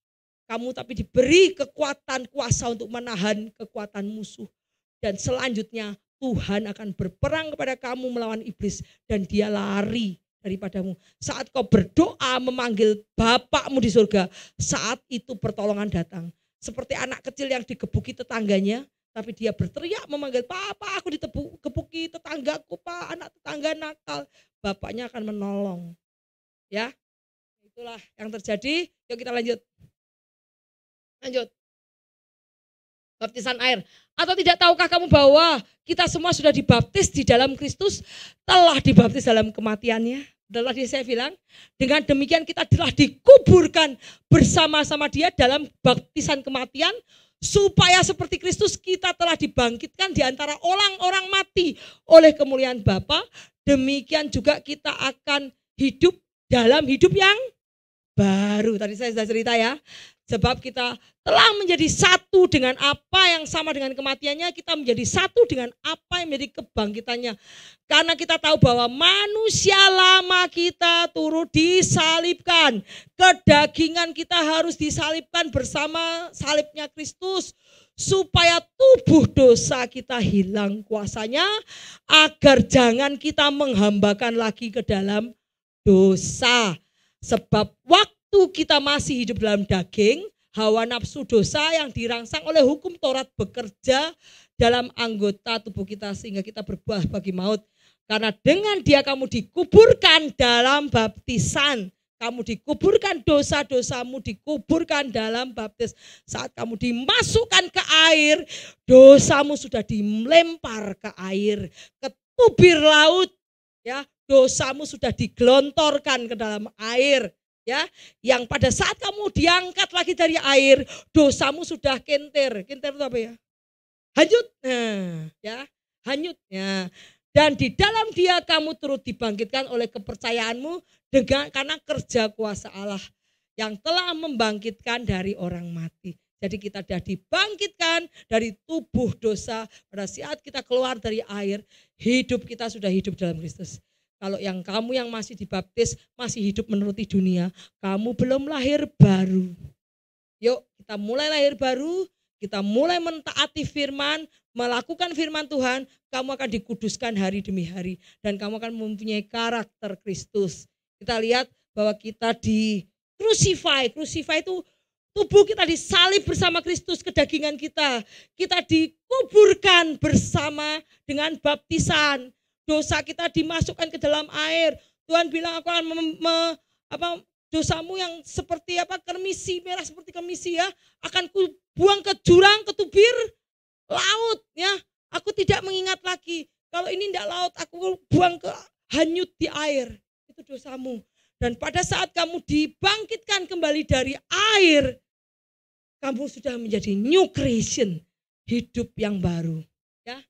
Kamu tapi diberi kekuatan kuasa untuk menahan kekuatan musuh. Dan selanjutnya Tuhan akan berperang kepada kamu melawan iblis. Dan dia lari daripadamu. Saat kau berdoa memanggil Bapakmu di surga, saat itu pertolongan datang. Seperti anak kecil yang digebuki tetangganya, tapi dia berteriak memanggil, Papa aku digebuki tetanggaku, Pak, anak tetangga nakal. Bapaknya akan menolong. Ya, itulah yang terjadi. Yuk kita lanjut. Baptisan air. Atau tidak tahukah kamu bahwa kita semua sudah dibaptis di dalam Kristus, telah dibaptis dalam kematiannya? Adalah dia saya bilang, dengan demikian kita telah dikuburkan bersama-sama dia dalam baptisan kematian, supaya seperti Kristus kita telah dibangkitkan di antara orang-orang mati oleh kemuliaan Bapa. Demikian juga kita akan hidup dalam hidup yang baru. Tadi saya sudah cerita ya. Sebab kita telah menjadi satu dengan apa yang sama dengan kematiannya, kita menjadi satu dengan apa yang menjadi kebangkitannya. Karena kita tahu bahwa manusia lama kita turut disalibkan. Kedagingan kita harus disalibkan bersama salibnya Kristus. Supaya tubuh dosa kita hilang kuasanya, agar jangan kita menghambakan lagi ke dalam dosa. Sebab waktu kita masih hidup dalam daging, hawa nafsu dosa yang dirangsang oleh hukum Taurat bekerja dalam anggota tubuh kita sehingga kita berbuah bagi maut. Karena dengan dia kamu dikuburkan dalam baptisan. Kamu dikuburkan, dosa-dosamu dikuburkan dalam baptis. Saat kamu dimasukkan ke air, dosamu sudah dilempar ke air, ke tubir laut. Ya, dosamu sudah digelontorkan ke dalam air. Ya, yang pada saat kamu diangkat lagi dari air, dosamu sudah kentir. Kentir itu apa ya? Hanyut. Nah, ya, hanyut. Ya. Dan di dalam dia kamu turut dibangkitkan oleh kepercayaanmu karena kerja kuasa Allah yang telah membangkitkan dari orang mati. Jadi kita sudah dibangkitkan dari tubuh dosa. Pada saat kita keluar dari air, hidup kita sudah hidup dalam Kristus. Kalau kamu yang masih dibaptis, masih hidup menuruti dunia, kamu belum lahir baru. Yuk kita mulai lahir baru, kita mulai mentaati firman, melakukan firman Tuhan, kamu akan dikuduskan hari demi hari. Dan kamu akan mempunyai karakter Kristus. Kita lihat bahwa kita di crucify itu tubuh kita disalib bersama Kristus, kedagingan kita. Kita dikuburkan bersama dengan baptisan. Dosa kita dimasukkan ke dalam air. Tuhan bilang aku akan dosamu yang seperti kemisi, merah seperti kemisi ya, akan kubuang ke jurang, ke tubir laut ya. Aku tidak mengingat lagi. Kalau ini tidak laut, aku buang ke hanyut di air, itu dosamu. Dan pada saat kamu dibangkitkan kembali dari air, kamu sudah menjadi new creation, hidup yang baru. Ya.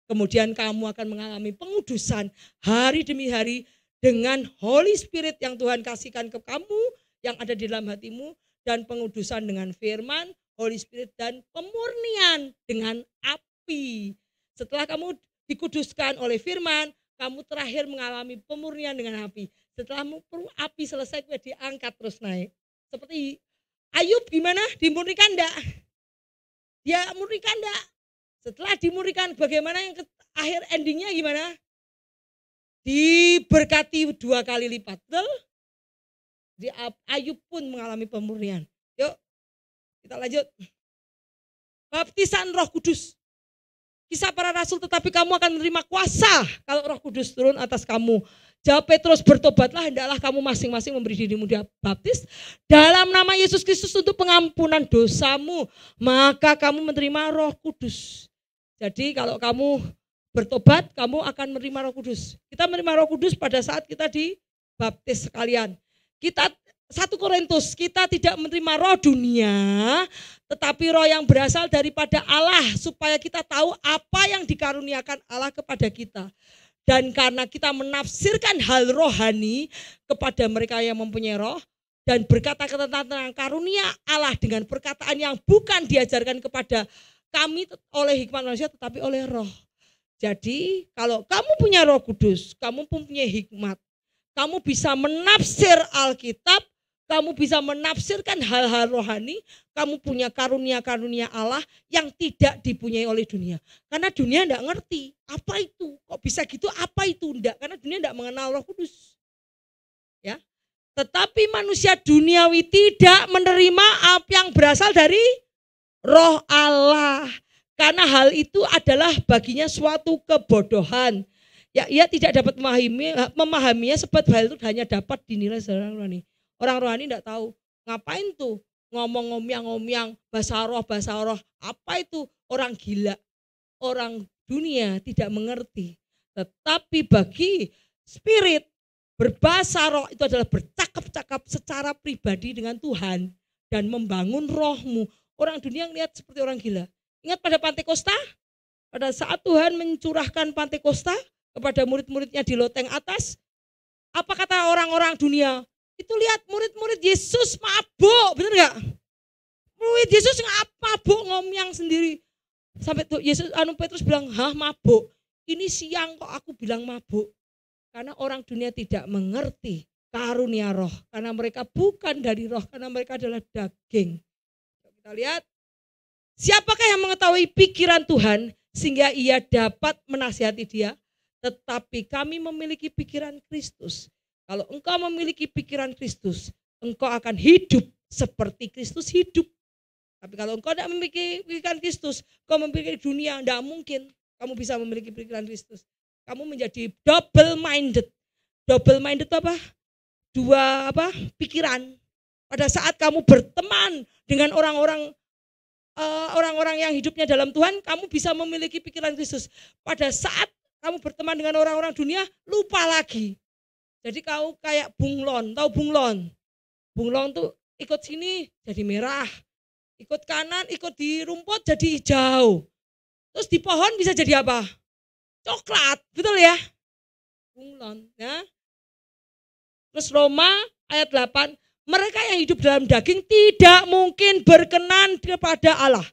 Kemudian kamu akan mengalami pengudusan hari demi hari dengan Holy Spirit yang Tuhan kasihkan ke kamu, yang ada di dalam hatimu, dan pengudusan dengan firman, Holy Spirit, dan pemurnian dengan api. Setelah kamu dikuduskan oleh firman, kamu terakhir mengalami pemurnian dengan api. Setelah api selesai, diangkat terus naik. Seperti Ayub gimana? Dimurnikan enggak? Dia murnikan enggak? Setelah dimurnikan, bagaimana yang akhir endingnya gimana? Diberkati 2 kali lipat. Betul? Ayub pun mengalami pemurnian. Yuk, kita lanjut. Baptisan Roh Kudus. Kisah Para Rasul, tetapi kamu akan menerima kuasa kalau Roh Kudus turun atas kamu. Jawab Petrus, bertobatlah, hendaklah kamu masing-masing memberi dirimu baptis dalam nama Yesus Kristus untuk pengampunan dosamu, maka kamu menerima Roh Kudus. Jadi kalau kamu bertobat, kamu akan menerima Roh Kudus. Kita menerima Roh Kudus pada saat kita dibaptis sekalian. Kita 1 Korintus, kita tidak menerima roh dunia, tetapi roh yang berasal daripada Allah, supaya kita tahu apa yang dikaruniakan Allah kepada kita. Dan karena kita menafsirkan hal rohani kepada mereka yang mempunyai roh, dan berkata-kata tentang karunia Allah dengan perkataan yang bukan diajarkan kepada kami oleh hikmat manusia, tetapi oleh roh. Jadi kalau kamu punya Roh Kudus, kamu punya hikmat, kamu bisa menafsir Alkitab, kamu bisa menafsirkan hal-hal rohani, kamu punya karunia-karunia Allah yang tidak dipunyai oleh dunia. Karena dunia tidak ngerti, apa itu? Kok bisa gitu? Apa itu? Enggak, karena dunia tidak mengenal Roh Kudus. Ya. Tetapi manusia duniawi tidak menerima apa yang berasal dari Roh Allah. Karena hal itu adalah baginya suatu kebodohan. Ya, ia tidak dapat memahaminya sebab hal itu hanya dapat dinilai secara rohani. Orang rohani tidak tahu ngapain tuh ngomong ngomyang-ngomyang bahasa roh. Apa itu? Orang gila. Orang dunia tidak mengerti. Tetapi bagi spirit berbahasa roh itu adalah bercakap-cakap secara pribadi dengan Tuhan dan membangun rohmu. Orang dunia melihat seperti orang gila. Ingat pada Pantekosta? Pada saat Tuhan mencurahkan Pantekosta kepada murid-muridnya di loteng atas, apa kata orang-orang dunia? Itu lihat murid-murid Yesus mabuk, benar enggak? Murid Yesus mabuk ngomyang sendiri. Sampai tuh Petrus bilang, "Hah, mabuk? Ini siang kok aku bilang mabuk." Karena orang dunia tidak mengerti karunia roh, karena mereka bukan dari roh, karena mereka adalah daging. Kita lihat, siapakah yang mengetahui pikiran Tuhan sehingga ia dapat menasihati dia? Tetapi kami memiliki pikiran Kristus. Kalau engkau memiliki pikiran Kristus, engkau akan hidup seperti Kristus hidup. Tapi kalau engkau tidak memiliki pikiran Kristus, engkau memiliki dunia, tidak mungkin kamu bisa memiliki pikiran Kristus. Kamu menjadi double minded. Double minded itu apa? Dua pikiran. Pada saat kamu berteman dengan orang-orang yang hidupnya dalam Tuhan, kamu bisa memiliki pikiran Kristus. Pada saat kamu berteman dengan orang-orang dunia, lupa lagi. Jadi kau kayak bunglon, tahu bunglon? Bunglon tuh ikut sini jadi merah, ikut kanan, ikut di rumput jadi hijau. Terus di pohon bisa jadi apa? Coklat, betul ya? Bunglon, ya. Terus Roma ayat 8, mereka yang hidup dalam daging tidak mungkin berkenan kepada Allah.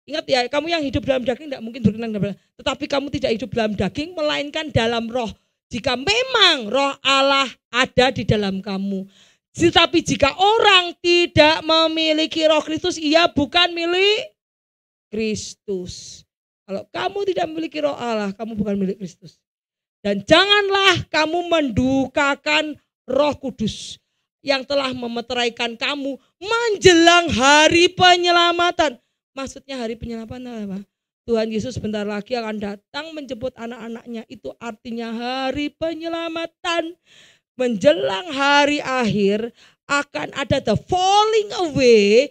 Ingat ya, kamu yang hidup dalam daging tidak mungkin berkenan kepada Allah. Tetapi kamu tidak hidup dalam daging, melainkan dalam roh. Jika memang roh Allah ada di dalam kamu. Tetapi jika orang tidak memiliki roh Kristus, ia bukan milik Kristus. Kalau kamu tidak memiliki roh Allah, kamu bukan milik Kristus. Dan janganlah kamu mendukakan Roh Kudus yang telah memeteraikan kamu menjelang hari penyelamatan. Maksudnya hari penyelamatan apa? Tuhan Yesus sebentar lagi akan datang menjemput anak-anaknya. Itu artinya hari penyelamatan. Menjelang hari akhir akan ada the falling away,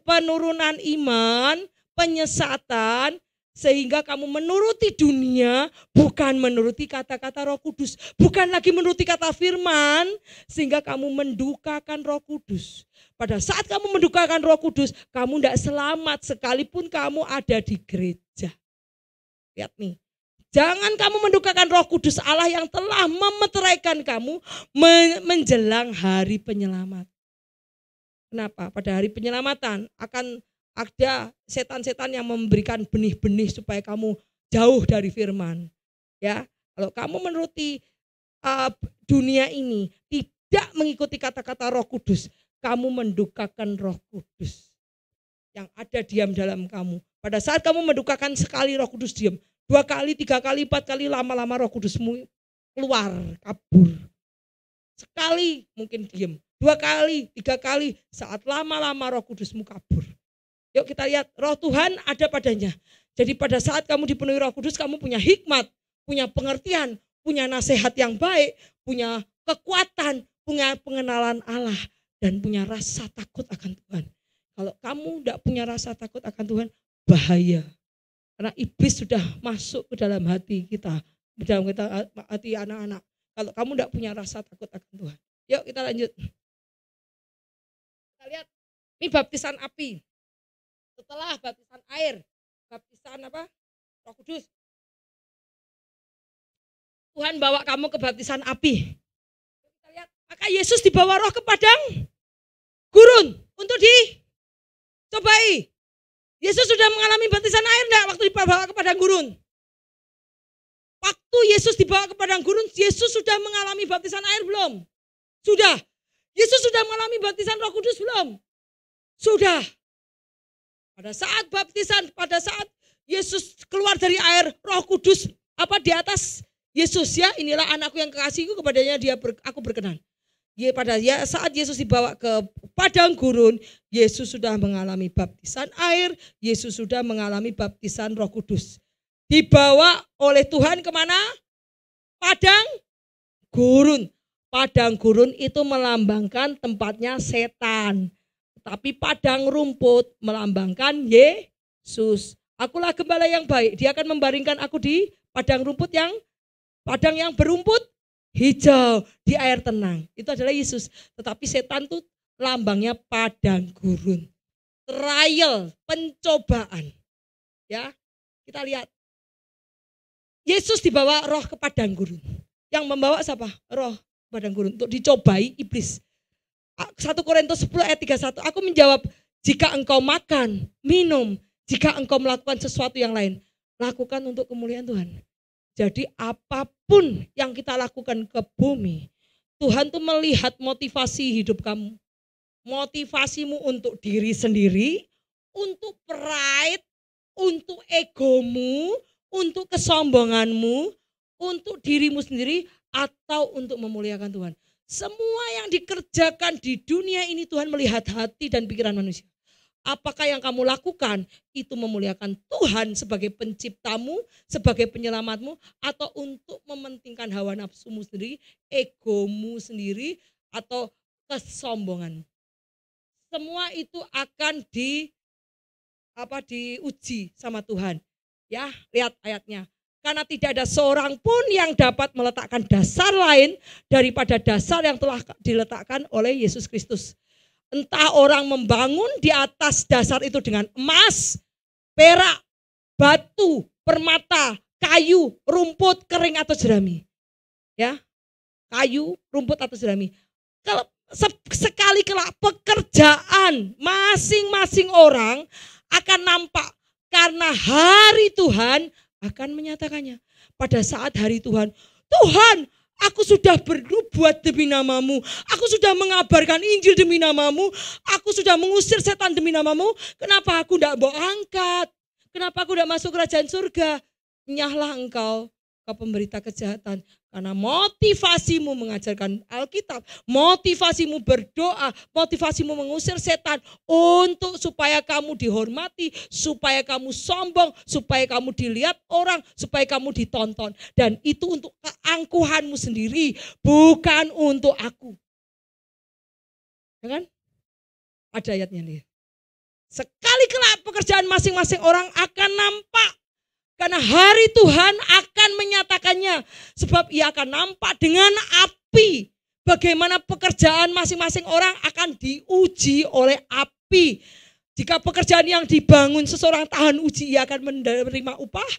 penurunan iman, penyesatan, Sehingga kamu menuruti dunia, bukan menuruti kata-kata Roh Kudus. Bukan lagi menuruti kata firman, sehingga kamu mendukakan Roh Kudus. Pada saat kamu mendukakan Roh Kudus, kamu tidak selamat sekalipun kamu ada di gereja. Lihat nih, jangan kamu mendukakan Roh Kudus Allah yang telah memeteraikan kamu menjelang hari penyelamat. Kenapa? Pada hari penyelamatan akan ada setan-setan yang memberikan benih-benih supaya kamu jauh dari firman. Ya, kalau kamu menuruti dunia ini tidak mengikuti kata-kata Roh Kudus, kamu mendukakan Roh Kudus yang ada diam dalam kamu. Pada saat kamu mendukakan sekali Roh Kudus diam, 2 kali, 3 kali, 4 kali, lama-lama Roh Kudusmu keluar, kabur. Sekali mungkin diam, 2 kali, 3 kali, saat lama-lama Roh Kudusmu kabur. Yuk kita lihat, Roh Tuhan ada padanya. Jadi pada saat kamu dipenuhi Roh Kudus, kamu punya hikmat, punya pengertian, punya nasihat yang baik, punya kekuatan, punya pengenalan Allah, dan punya rasa takut akan Tuhan. Kalau kamu tidak punya rasa takut akan Tuhan, bahaya. Karena iblis sudah masuk ke dalam hati kita, di dalam hati anak-anak. Kalau kamu tidak punya rasa takut akan Tuhan. Yuk kita lanjut. Kita lihat, ini baptisan api. Setelah baptisan air, baptisan apa? Roh Kudus. Tuhan bawa kamu ke baptisan api. Kita lihat, maka Yesus dibawa roh ke padang gurun untuk dicobai. Yesus sudah mengalami baptisan air enggak waktu dibawa ke padang gurun? Waktu Yesus dibawa ke padang gurun, Yesus sudah mengalami baptisan air belum? Sudah. Yesus sudah mengalami baptisan Roh Kudus belum? Sudah. Pada saat Yesus keluar dari air, Roh Kudus di atas Yesus, ya, inilah anakku yang kekasihku, kepadanya aku berkenan. Pada saat Yesus dibawa ke padang gurun, Yesus sudah mengalami baptisan air, Yesus sudah mengalami baptisan Roh Kudus. Dibawa oleh Tuhan kemana? Padang gurun. Padang gurun itu melambangkan tempatnya setan. Tapi padang rumput melambangkan Yesus. Akulah gembala yang baik. Dia akan membaringkan aku di padang yang berumput hijau, di air tenang. Itu adalah Yesus. Tetapi setan itu lambangnya padang gurun. Trial, pencobaan. Ya, kita lihat. Yesus dibawa roh ke padang gurun. Yang membawa siapa? Roh padang gurun untuk dicobai iblis. 1 Korintus 10 ayat 31, aku menjawab, jika engkau makan, minum, jika engkau melakukan sesuatu yang lain, lakukan untuk kemuliaan Tuhan. Jadi apapun yang kita lakukan ke bumi, Tuhan tuh melihat motivasi hidup kamu. Motivasimu untuk diri sendiri, untuk pride, untuk egomu, untuk kesombonganmu, untuk dirimu sendiri, atau untuk memuliakan Tuhan. Semua yang dikerjakan di dunia ini Tuhan melihat hati dan pikiran manusia. Apakah yang kamu lakukan itu memuliakan Tuhan sebagai penciptamu, sebagai penyelamatmu, atau untuk mementingkan hawa nafsumu sendiri, egomu sendiri, atau kesombongan. Semua itu akan diuji sama Tuhan. Ya, lihat ayatnya. Karena tidak ada seorang pun yang dapat meletakkan dasar lain daripada dasar yang telah diletakkan oleh Yesus Kristus. Entah orang membangun di atas dasar itu dengan emas, perak, batu, permata, kayu, rumput, kering atau jerami. Ya, kayu, rumput atau jerami. Kalau sekali kelak pekerjaan masing-masing orang akan nampak karena hari Tuhan akan menyatakannya. Pada saat hari Tuhan, Tuhan, aku sudah berbuat demi namamu, aku sudah mengabarkan Injil demi namamu, aku sudah mengusir setan demi namamu, kenapa aku tidak mau angkat? Kenapa aku tidak masuk kerajaan surga? Nyahlah engkau pemberita kejahatan, karena motivasimu mengajarkan Alkitab, motivasimu berdoa, motivasimu mengusir setan untuk supaya kamu dihormati, supaya kamu sombong, supaya kamu dilihat orang, supaya kamu ditonton, dan itu untuk keangkuhanmu sendiri, bukan untuk aku. Ya kan? Ada ayatnya nih. Sekali kelak pekerjaan masing-masing orang akan nampak Karena hari Tuhan akan menyatakannya. Sebab ia akan nampak dengan api. Bagaimana pekerjaan masing-masing orang akan diuji oleh api. Jika pekerjaan yang dibangun seseorang tahan uji, ia akan menerima upah.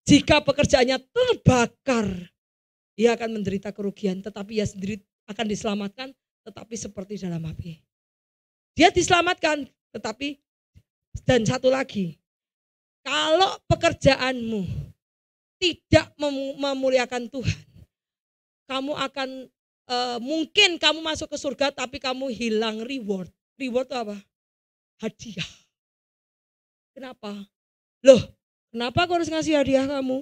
Jika pekerjaannya terbakar, ia akan menderita kerugian. Tetapi ia sendiri akan diselamatkan, tetapi seperti dalam api. Dia diselamatkan, tetapi dan satu lagi. Kalau pekerjaanmu tidak memuliakan Tuhan, kamu akan mungkin kamu masuk ke surga tapi kamu hilang reward. Reward itu apa? Hadiah. Kenapa? Loh, kenapa aku harus ngasih hadiah kamu?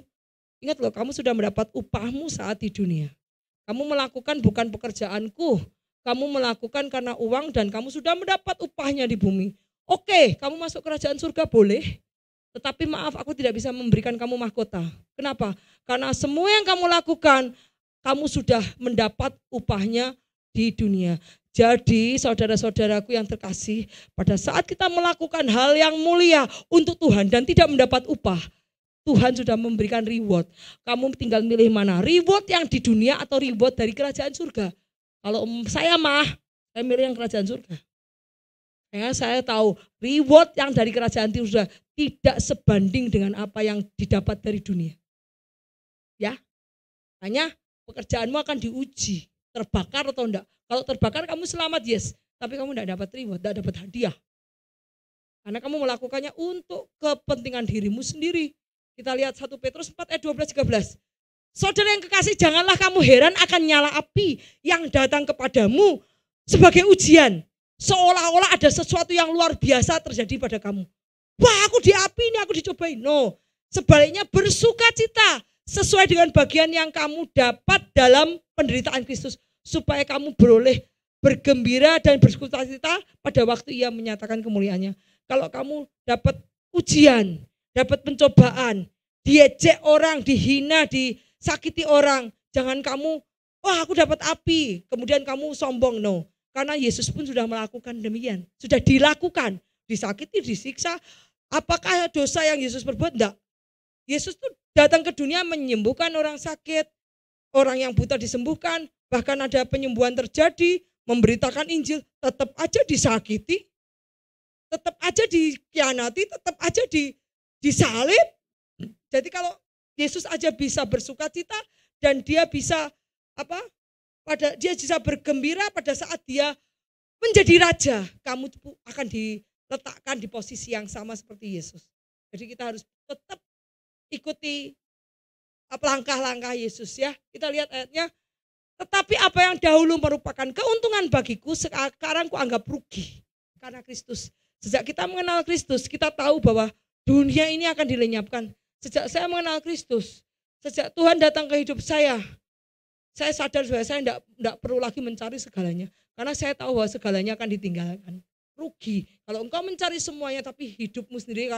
Ingat loh, kamu sudah mendapat upahmu saat di dunia. Kamu melakukan bukan pekerjaanku, kamu melakukan karena uang dan kamu sudah mendapat upahnya di bumi. Oke, kamu masuk kerajaan surga boleh. Tetapi maaf, aku tidak bisa memberikan kamu mahkota. Kenapa? Karena semua yang kamu lakukan, kamu sudah mendapat upahnya di dunia. Jadi saudara-saudaraku yang terkasih, pada saat kita melakukan hal yang mulia untuk Tuhan dan tidak mendapat upah, Tuhan sudah memberikan reward. Kamu tinggal milih mana, reward yang di dunia atau reward dari kerajaan surga. Kalau saya milih yang kerajaan surga. Ya, saya tahu reward yang dari kerajaan surga tidak sebanding dengan apa yang didapat dari dunia. Ya, hanya pekerjaanmu akan diuji, terbakar atau enggak. Kalau terbakar kamu selamat, yes. Tapi kamu enggak dapat reward, enggak dapat hadiah. Karena kamu melakukannya untuk kepentingan dirimu sendiri. Kita lihat 1 Petrus 4 ayat 12-13. Saudara yang kekasih, janganlah kamu heran akan nyala api yang datang kepadamu sebagai ujian. Seolah-olah ada sesuatu yang luar biasa terjadi pada kamu. Wah, aku di api ini, aku dicobain. No, sebaliknya bersukacita sesuai dengan bagian yang kamu dapat dalam penderitaan Kristus. Supaya kamu beroleh bergembira dan bersukacita pada waktu ia menyatakan kemuliaannya. Kalau kamu dapat ujian, dapat pencobaan, diejek orang, dihina, disakiti orang, jangan kamu, wah aku dapat api, kemudian kamu sombong. No. Karena Yesus pun sudah melakukan demikian. Sudah dilakukan. Disakiti, disiksa. Apakah dosa yang Yesus perbuat? Enggak. Yesus tuh datang ke dunia menyembuhkan orang sakit. Orang yang buta disembuhkan. Bahkan ada penyembuhan terjadi. Memberitakan Injil. Tetap aja disakiti. Tetap aja dikhianati. Tetap aja disalib. Jadi kalau Yesus aja bisa bersukacita. Dan dia bisa dia bisa bergembira pada saat dia menjadi raja. Kamu akan diletakkan di posisi yang sama seperti Yesus. Jadi kita harus tetap ikuti langkah-langkah Yesus ya. Kita lihat ayatnya. Tetapi apa yang dahulu merupakan keuntungan bagiku, sekarang kuanggap rugi. Karena Kristus. Sejak kita mengenal Kristus, kita tahu bahwa dunia ini akan dilenyapkan. Sejak saya mengenal Kristus, sejak Tuhan datang ke hidup saya sadar bahwa saya tidak perlu lagi mencari segalanya. Karena saya tahu bahwa segalanya akan ditinggalkan. Rugi. Kalau engkau mencari semuanya tapi hidupmu sendiri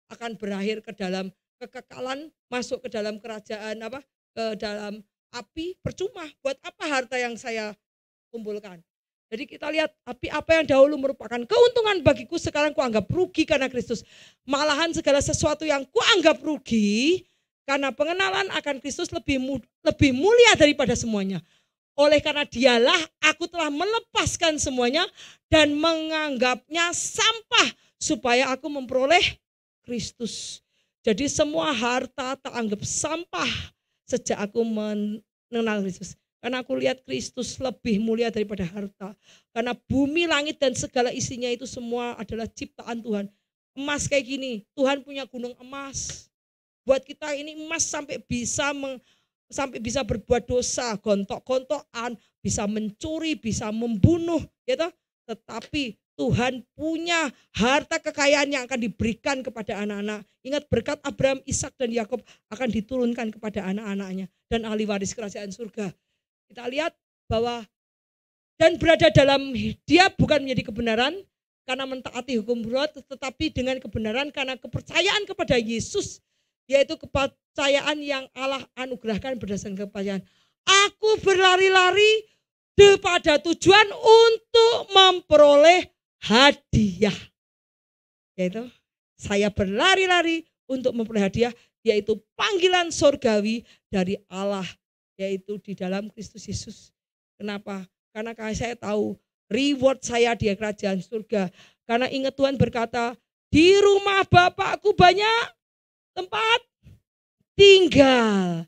akan berakhir ke dalam kekekalan, masuk ke dalam kerajaan ke dalam api, percuma. Buat apa harta yang saya kumpulkan? Jadi kita lihat apa yang dahulu merupakan keuntungan bagiku sekarang kuanggap rugi karena Kristus. Malahan segala sesuatu yang kuanggap rugi karena pengenalan akan Kristus lebih mulia daripada semuanya. Oleh karena dialah aku telah melepaskan semuanya dan menganggapnya sampah supaya aku memperoleh Kristus. Jadi semua harta tak anggap sampah sejak aku mengenal Kristus. Karena aku lihat Kristus lebih mulia daripada harta. Karena bumi, langit dan segala isinya itu semua adalah ciptaan Tuhan. Emas kayak gini, Tuhan punya gunung emas. Buat kita ini emas sampai bisa berbuat dosa, gontok-gontokan, bisa mencuri, bisa membunuh, gitu. Tetapi Tuhan punya harta kekayaan yang akan diberikan kepada anak-anak. Ingat berkat Abraham, Ishak dan Yakub akan diturunkan kepada anak-anaknya dan ahli waris kerajaan surga. Kita lihat bahwa dan berada dalam dia bukan menjadi kebenaran karena mentaati hukum Taurat, tetapi dengan kebenaran karena kepercayaan kepada Yesus. Yaitu kepercayaan yang Allah anugerahkan berdasarkan kepercayaan. Aku berlari-lari kepada tujuan untuk memperoleh hadiah. Yaitu saya berlari-lari untuk memperoleh hadiah. yaitu panggilan surgawi dari Allah, yaitu di dalam Kristus Yesus. Kenapa? Karena saya tahu reward saya di kerajaan surga. Karena ingat Tuhan berkata, di rumah Bapakku banyak tempat tinggal.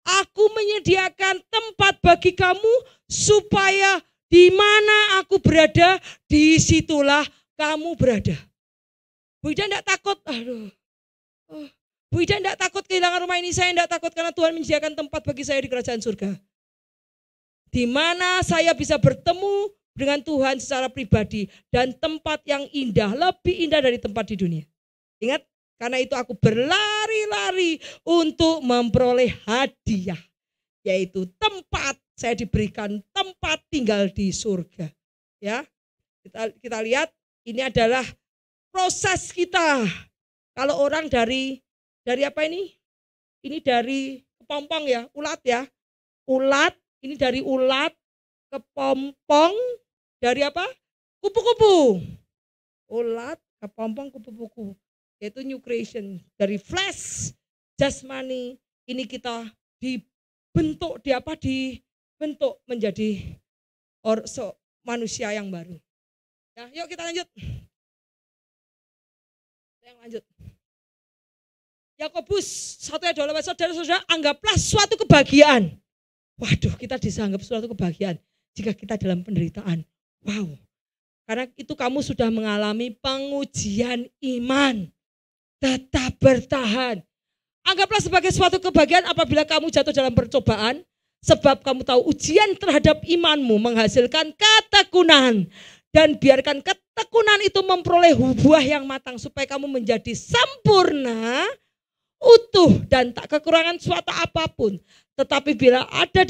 Aku menyediakan tempat bagi kamu supaya di mana aku berada, disitulah kamu berada. Bu Ida enggak takut, Bu Ida enggak takut kehilangan rumah ini, saya enggak takut karena Tuhan menyediakan tempat bagi saya di kerajaan surga. Di mana saya bisa bertemu dengan Tuhan secara pribadi dan tempat yang indah, lebih indah dari tempat di dunia. Ingat, karena itu aku berlari-lari untuk memperoleh hadiah, yaitu tempat, saya diberikan tempat tinggal di surga. Ya, kita lihat ini adalah proses kita. Kalau orang dari apa ini? Ini dari kepompong ya, ulat ya. Ulat, ini dari ulat, kepompong, dari apa? Kupu-kupu. Ulat, kepompong, kupu-kupu. Yaitu new creation. Dari flesh, jasmani, ini kita dibentuk, dibentuk menjadi manusia yang baru. Ya, yuk kita lanjut. Yakobus 1:28, saudara-saudara, anggaplah suatu kebahagiaan. Waduh, kita dianggap suatu kebahagiaan jika kita dalam penderitaan. Wow, karena itu kamu sudah mengalami pengujian iman. Tetap bertahan. Anggaplah sebagai suatu kebahagiaan apabila kamu jatuh dalam percobaan, sebab kamu tahu ujian terhadap imanmu menghasilkan ketekunan. Dan biarkan ketekunan itu memperoleh buah yang matang supaya kamu menjadi sempurna, utuh dan tak kekurangan suatu apapun. Tetapi bila ada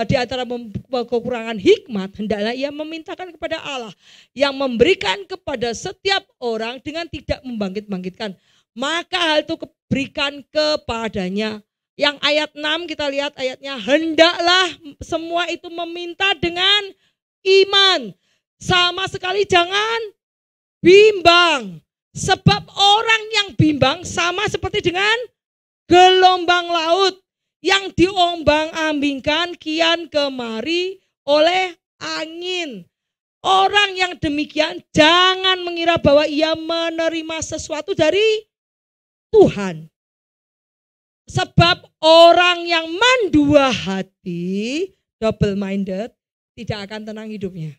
di antara kekurangan hikmat, hendaklah ia memintakan kepada Allah yang memberikan kepada setiap orang dengan tidak membangkit-bangkitkan. Maka hal itu berikan kepadanya. Yang ayat 6 kita lihat ayatnya, hendaklah semua itu meminta dengan iman. Sama sekali jangan bimbang. Sebab orang yang bimbang sama seperti dengan gelombang laut yang diombang-ambingkan kian kemari oleh angin. Orang yang demikian jangan mengira bahwa ia menerima sesuatu dari Tuhan. Sebab orang yang mendua hati, double minded, tidak akan tenang hidupnya.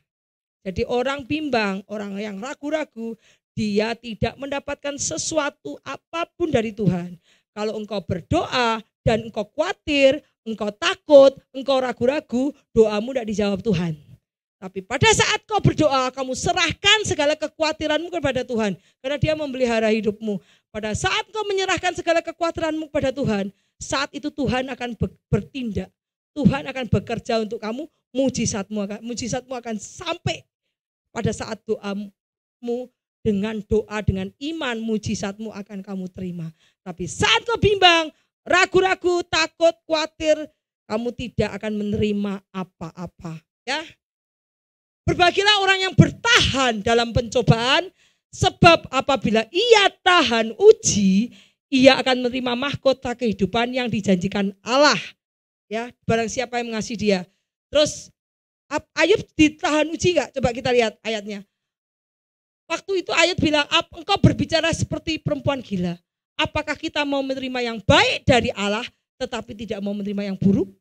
Jadi orang bimbang, orang yang ragu-ragu, dia tidak mendapatkan sesuatu apapun dari Tuhan. Kalau engkau berdoa dan engkau khawatir, engkau takut, engkau ragu-ragu, doamu tidak dijawab Tuhan. Tapi pada saat kau berdoa, kamu serahkan segala kekhawatiranmu kepada Tuhan. Karena dia memelihara hidupmu. Pada saat kau menyerahkan segala kekhawatiranmu kepada Tuhan, saat itu Tuhan akan bertindak. Tuhan akan bekerja untuk kamu, mujizatmu akan sampai pada saat doamu, dengan doa, dengan iman, mujizatmu akan kamu terima. Tapi saat kau bimbang, ragu-ragu, takut, khawatir, kamu tidak akan menerima apa-apa. Ya, berbahagialah orang yang bertahan dalam pencobaan, sebab apabila ia tahan uji, ia akan menerima mahkota kehidupan yang dijanjikan Allah. Ya, barang siapa yang mengasihi dia. Terus Ayub ditahan uji enggak? Coba kita lihat ayatnya. Waktu itu Ayub bilang, engkau berbicara seperti perempuan gila. Apakah kita mau menerima yang baik dari Allah, tetapi tidak mau menerima yang buruk?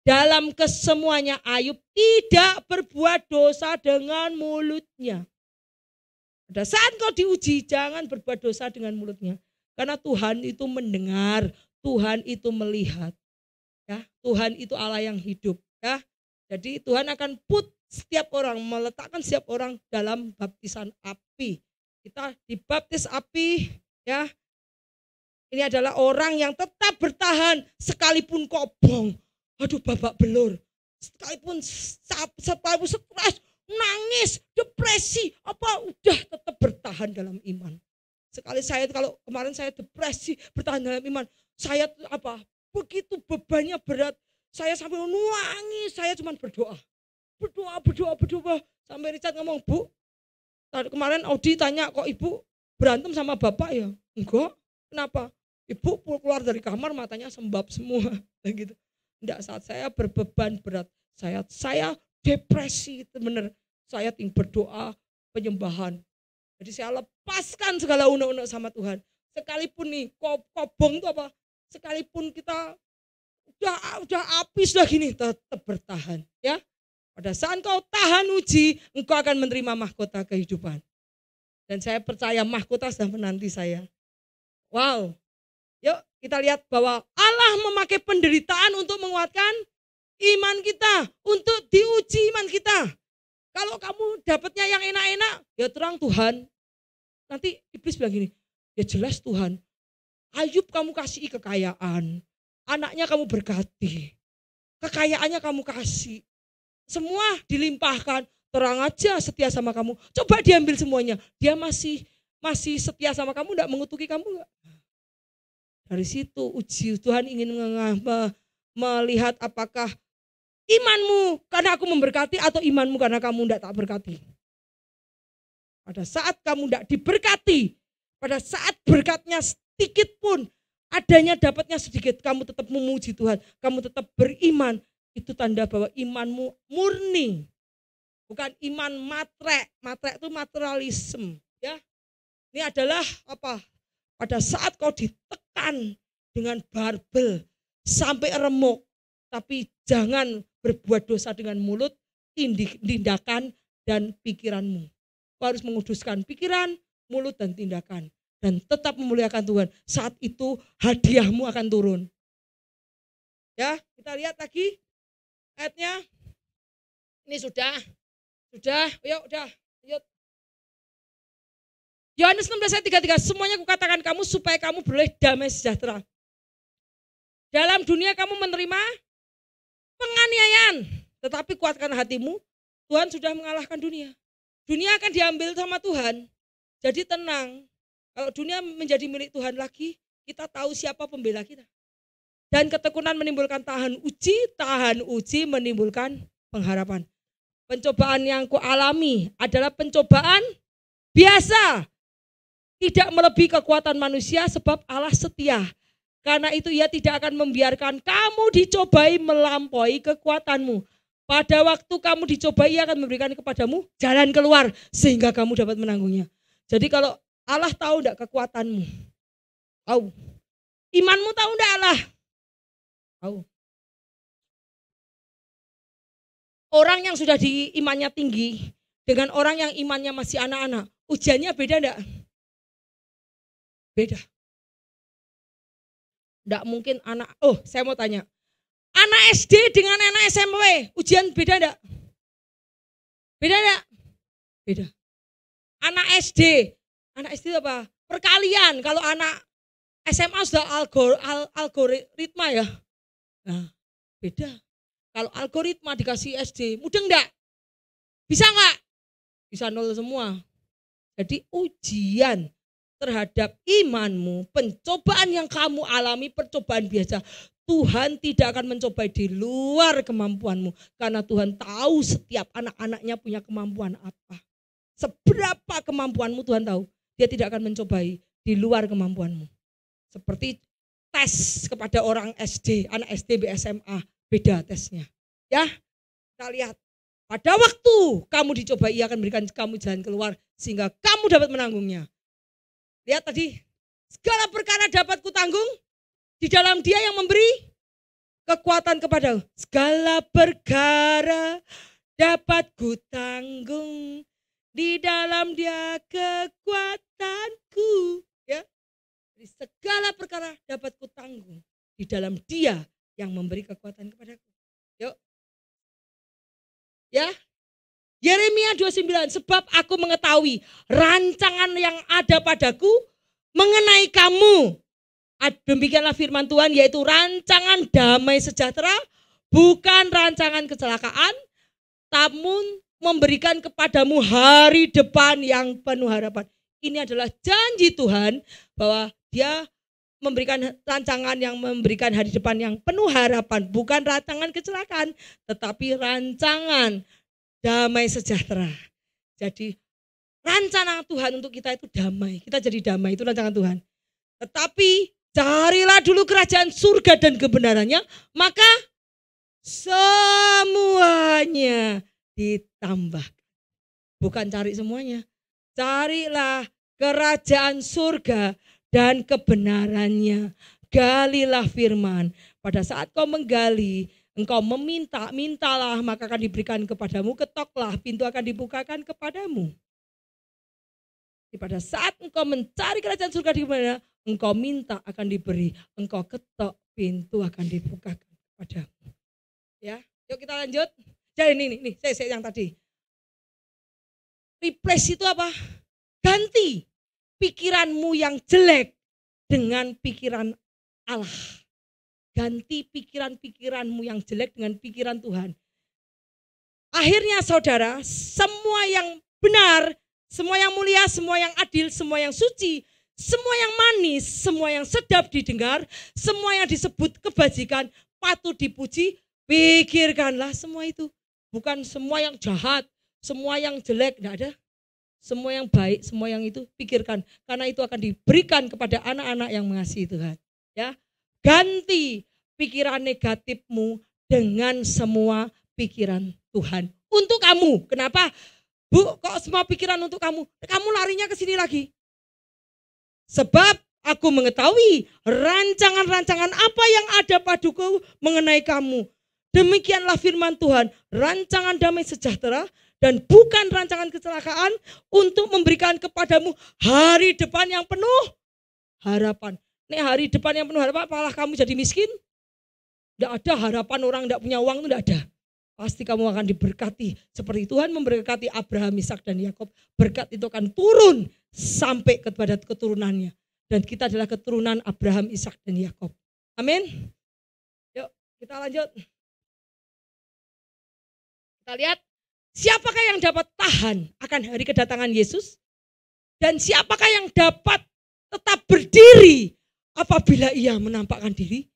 Dalam kesemuanya Ayub tidak berbuat dosa dengan mulutnya. Pada saat kau diuji, jangan berbuat dosa dengan mulutnya. Karena Tuhan itu mendengar, Tuhan itu melihat. Ya, Tuhan itu Allah yang hidup. Ya, jadi Tuhan akan setiap orang, meletakkan setiap orang dalam baptisan api. Kita dibaptis api, ya. Ini adalah orang yang tetap bertahan sekalipun kobong. Aduh, babak belur. Sekalipun stres, nangis, depresi, udah tetap bertahan dalam iman. Kalau kemarin saya depresi, bertahan dalam iman. Saya begitu bebannya berat. Saya sampai nangis, saya cuma berdoa. Berdoa. Sampai Richard ngomong, Bu, kemarin Audi tanya, kok ibu berantem sama bapak ya? Enggak, kenapa? Ibu keluar dari kamar matanya sembab semua gitu. Enggak, saat saya berbeban berat, saya depresi itu benar. Saya berdoa penyembahan. Jadi saya lepaskan segala unek-unek sama Tuhan. Sekalipun nih kobong itu apa? Sekalipun kita udah habis lah gini, tetap bertahan ya. Pada saat kau tahan uji, engkau akan menerima mahkota kehidupan. Dan saya percaya mahkota sudah menanti saya. Wow. Yuk kita lihat bahwa Allah memakai penderitaan untuk menguatkan iman kita, untuk diuji iman kita. Kalau kamu dapatnya yang enak-enak, ya terang Tuhan. Nanti iblis bilang gini, ya jelas Tuhan, Ayub kamu kasih kekayaan, anaknya kamu berkati, kekayaannya kamu kasih, semua dilimpahkan, terang aja setia sama kamu. Coba diambil semuanya, dia masih setia sama kamu, enggak mengutuki kamu enggak? Dari situ uji Tuhan ingin melihat apakah imanmu karena aku memberkati atau imanmu karena kamu enggak tak berkati. Pada saat kamu enggak diberkati, pada saat berkatnya sedikit pun, adanya dapatnya sedikit, kamu tetap memuji Tuhan, kamu tetap beriman, itu tanda bahwa imanmu murni. Bukan iman matre itu materialisme. Ya. Ini adalah apa? Pada saat kau ditekan dengan barbel sampai remuk, tapi jangan berbuat dosa dengan mulut, tindakan, dan pikiranmu. Kau harus menguduskan pikiran, mulut, dan tindakan. Dan tetap memuliakan Tuhan. Saat itu hadiahmu akan turun. Ya, kita lihat lagi ayatnya. Ini sudah, yuk udah. Yuk. Yohanes 16 ayat 33, semuanya kukatakan kamu supaya kamu beroleh damai sejahtera. Dalam dunia kamu menerima penganiayaan, tetapi kuatkan hatimu, Tuhan sudah mengalahkan dunia. Dunia akan diambil sama Tuhan, jadi tenang. Kalau dunia menjadi milik Tuhan lagi, kita tahu siapa pembela kita. Dan ketekunan menimbulkan tahan uji menimbulkan pengharapan. Pencobaan yang kualami adalah pencobaan biasa. Tidak melebihi kekuatan manusia sebab Allah setia. Karena itu ia tidak akan membiarkan kamu dicobai melampaui kekuatanmu. Pada waktu kamu dicobai ia akan memberikan kepadamu jalan keluar sehingga kamu dapat menanggungnya. Jadi kalau Allah tahu enggak kekuatanmu? Tahu. Imanmu tahu enggak Allah? Tahu. Orang yang sudah di imannya tinggi dengan orang yang imannya masih anak-anak, ujiannya beda enggak? Beda. Enggak mungkin anak, saya mau tanya. Anak SD dengan anak SMP, ujian beda enggak? Beda enggak? Beda. Anak SD itu apa? Perkalian. Kalau anak SMA sudah algoritma ya. Nah, beda. Kalau algoritma dikasih SD, mudeng enggak? Bisa enggak? Bisa nol semua. Jadi ujian terhadap imanmu, pencobaan yang kamu alami, percobaan biasa. Tuhan tidak akan mencobai di luar kemampuanmu. Karena Tuhan tahu setiap anak-anaknya punya kemampuan apa. Seberapa kemampuanmu Tuhan tahu. Dia tidak akan mencobai di luar kemampuanmu. Seperti tes kepada orang SD, anak SD, SMA, beda tesnya. Ya, kita lihat. Pada waktu kamu dicobai, ia akan berikan kamu jalan keluar sehingga kamu dapat menanggungnya. Lihat tadi, segala perkara dapat kutanggung di dalam Dia yang memberi kekuatan kepadaku. Segala perkara dapat kutanggung di dalam Dia kekuatanku. Ya, jadi segala perkara dapat kutanggung di dalam Dia yang memberi kekuatan kepadaku. Yuk, ya. Yeremia 29, sebab aku mengetahui rancangan yang ada padaku mengenai kamu. Demikianlah firman Tuhan, yaitu rancangan damai sejahtera, bukan rancangan kecelakaan, namun memberikan kepadamu hari depan yang penuh harapan. Ini adalah janji Tuhan bahwa Dia memberikan rancangan yang memberikan hari depan yang penuh harapan, bukan rancangan kecelakaan, tetapi rancangan damai sejahtera. Jadi rancangan Tuhan untuk kita itu damai. Kita jadi damai, itu rancangan Tuhan. Tetapi Carilah dulu kerajaan surga dan kebenarannya, maka semuanya ditambah. Bukan cari semuanya. Carilah kerajaan surga dan kebenarannya. Galilah firman. Pada saat kau menggali, engkau meminta, mintalah maka akan diberikan kepadamu. Ketoklah, pintu akan dibukakan kepadamu. Pada saat engkau mencari kerajaan surga di mana, engkau minta akan diberi, engkau ketok, pintu akan dibukakan kepadamu. Ya, yuk kita lanjut. Jadi ini saya yang tadi. Replace itu apa? Ganti pikiranmu yang jelek dengan pikiran Allah. Ganti pikiran-pikiranmu yang jelek dengan pikiran Tuhan. Akhirnya saudara, semua yang benar, semua yang mulia, semua yang adil, semua yang suci, semua yang manis, semua yang sedap didengar, semua yang disebut kebajikan, patut dipuji, pikirkanlah semua itu. Bukan semua yang jahat, semua yang jelek, tidak ada. Semua yang baik, semua yang itu pikirkan. Karena itu akan diberikan kepada anak-anak yang mengasihi Tuhan. Ya, ganti pikiran negatifmu dengan semua pikiran Tuhan. Untuk kamu, kenapa? Bu, kok semua pikiran untuk kamu? Kamu larinya ke sini lagi. Sebab aku mengetahui rancangan-rancangan apa yang ada padaku mengenai kamu. Demikianlah firman Tuhan, rancangan damai sejahtera dan bukan rancangan kecelakaan untuk memberikan kepadamu hari depan yang penuh harapan. Nih hari depan yang penuh harapan, malah kamu jadi miskin? Tidak ada harapan orang tidak punya uang itu tidak ada. Pasti kamu akan diberkati. Seperti Tuhan memberkati Abraham, Ishak dan Yakub. Berkat itu akan turun sampai kepada keturunannya. Dan kita adalah keturunan Abraham, Ishak dan Yakub. Amin. Yuk kita lanjut. Kita lihat siapakah yang dapat tahan akan hari kedatangan Yesus. Dan siapakah yang dapat tetap berdiri apabila ia menampakkan diri.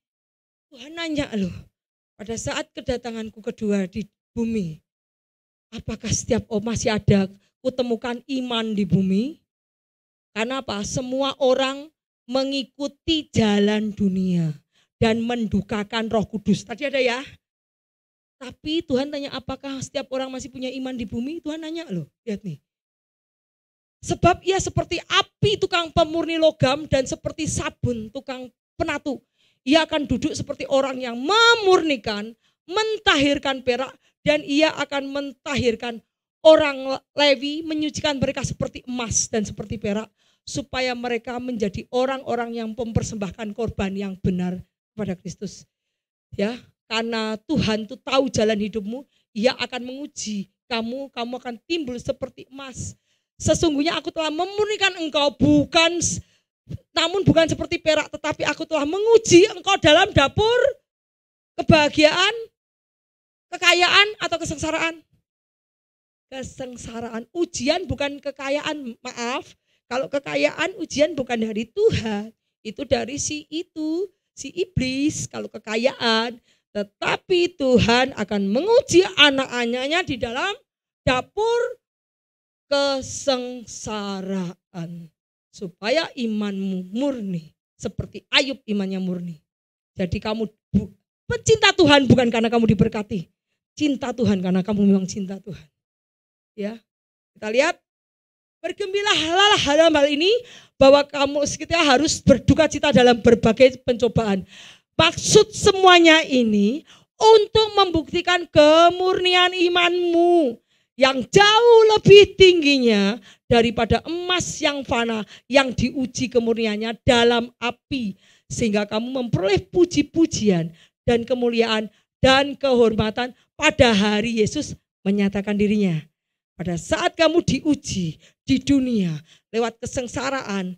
Tuhan nanya loh. Pada saat kedatanganku kedua di bumi, apakah setiap masih ada kutemukan iman di bumi? Karena apa? Semua orang mengikuti jalan dunia dan mendukakan Roh Kudus. Tadi ada ya. Tapi Tuhan tanya apakah setiap orang masih punya iman di bumi? Tuhan nanya loh, lihat nih. Sebab ia seperti api tukang pemurni logam dan seperti sabun tukang penatu. Ia akan duduk seperti orang yang memurnikan, mentahirkan perak, dan ia akan mentahirkan orang Lewi, menyucikan mereka seperti emas dan seperti perak, supaya mereka menjadi orang-orang yang mempersembahkan korban yang benar kepada Kristus. Ya, karena Tuhan itu tahu jalan hidupmu, ia akan menguji kamu akan timbul seperti emas. Sesungguhnya aku telah memurnikan engkau namun bukan seperti perak, tetapi aku telah menguji engkau dalam dapur kebahagiaan, kekayaan atau kesengsaraan. Kesengsaraan, ujian bukan kekayaan, maaf. Kalau kekayaan ujian bukan dari Tuhan, itu dari si iblis. Kalau kekayaan, tetapi Tuhan akan menguji anak-anaknya di dalam dapur kesengsaraan. Supaya imanmu murni. Seperti Ayub imannya murni. Jadi kamu pecinta Tuhan bukan karena kamu diberkati. Cinta Tuhan karena kamu memang cinta Tuhan. Ya, kita lihat. Bergembiralah dalam hal ini bahwa kita harus berduka cita dalam berbagai pencobaan. Maksud semuanya ini untuk membuktikan kemurnian imanmu yang jauh lebih tingginya daripada emas yang fana yang diuji kemurniannya dalam api, sehingga kamu memperoleh puji-pujian dan kemuliaan dan kehormatan pada hari Yesus menyatakan dirinya. Pada saat kamu diuji di dunia lewat kesengsaraan,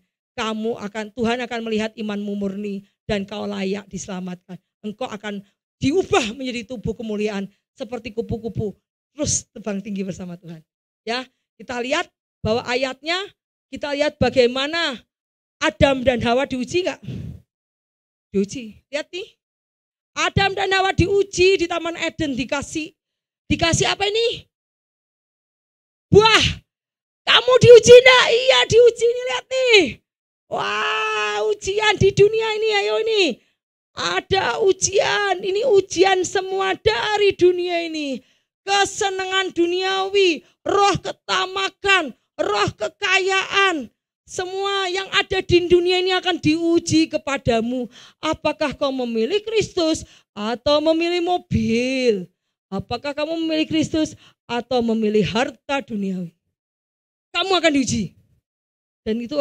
Tuhan akan melihat imanmu murni dan kau layak diselamatkan. Engkau akan diubah menjadi tubuh kemuliaan seperti kupu-kupu, terus terbang tinggi bersama Tuhan. Ya, kita lihat bahwa ayatnya, kita lihat bagaimana Adam dan Hawa diuji enggak? Diuji. Lihat nih. Adam dan Hawa diuji di Taman Eden, dikasih apa ini? Buah. Kamu diuji enggak? Iya diuji, ini lihat nih. Wah, ujian di dunia ini, ayo ini. Ada ujian, ini ujian semua dari dunia ini. Kesenangan duniawi, roh ketamakan, roh kekayaan. Semua yang ada di dunia ini akan diuji kepadamu. Apakah kau memilih Kristus atau memilih mobil? Apakah kamu memilih Kristus atau memilih harta duniawi? Kamu akan diuji. Dan itu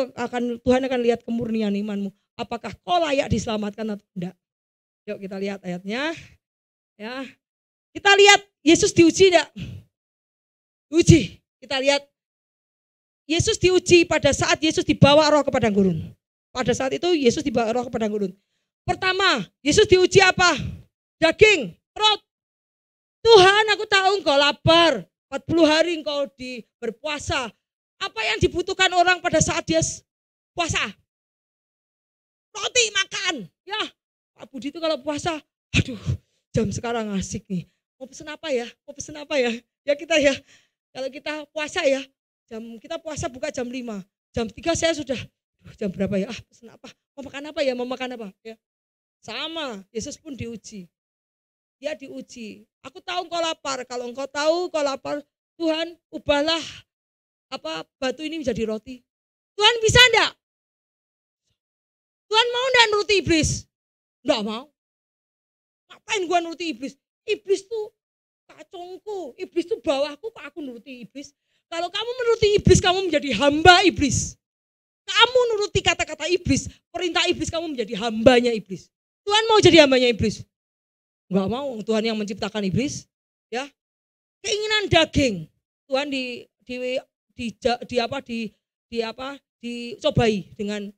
Tuhan akan lihat kemurnian imanmu. Apakah kau layak diselamatkan atau tidak? Yuk kita lihat ayatnya. Ya. Kita lihat Yesus diuji tidak? Diuji. Kita lihat Yesus diuji pada saat Yesus dibawa roh ke padang gurun. Pada saat itu Yesus dibawa roh ke padang gurun. Pertama, Yesus diuji apa? Daging, perut. Tuhan, aku tahu engkau lapar. 40 hari engkau berpuasa. Apa yang dibutuhkan orang pada saat dia puasa? Roti, makan. Ya, Pak Budi itu kalau puasa, aduh, jam sekarang asik nih. Mau pesen apa ya? Mau pesen apa ya? Ya kita ya, kalau kita puasa ya, kita puasa buka jam 5. Jam 3 saya sudah, jam berapa ya? Pesen apa? Mau makan apa ya? Mau makan apa? Ya. Sama, Yesus pun diuji. Dia diuji. Aku tahu engkau lapar. Kalau engkau tahu engkau lapar, Tuhan ubahlah batu ini menjadi roti. Tuhan bisa enggak? Tuhan mau enggak nuruti iblis? Enggak mau. Ngapain gua nuruti iblis? Iblis tuh kacungku. Iblis tuh bawahku, kok aku nuruti iblis? Kalau kamu menuruti iblis, kamu menjadi hamba iblis. Kamu nuruti kata-kata iblis, perintah iblis, kamu menjadi hambanya iblis. Tuhan mau jadi hambanya iblis? Enggak mau. Tuhan yang menciptakan iblis, ya. Keinginan daging. Tuhan dicobai dengan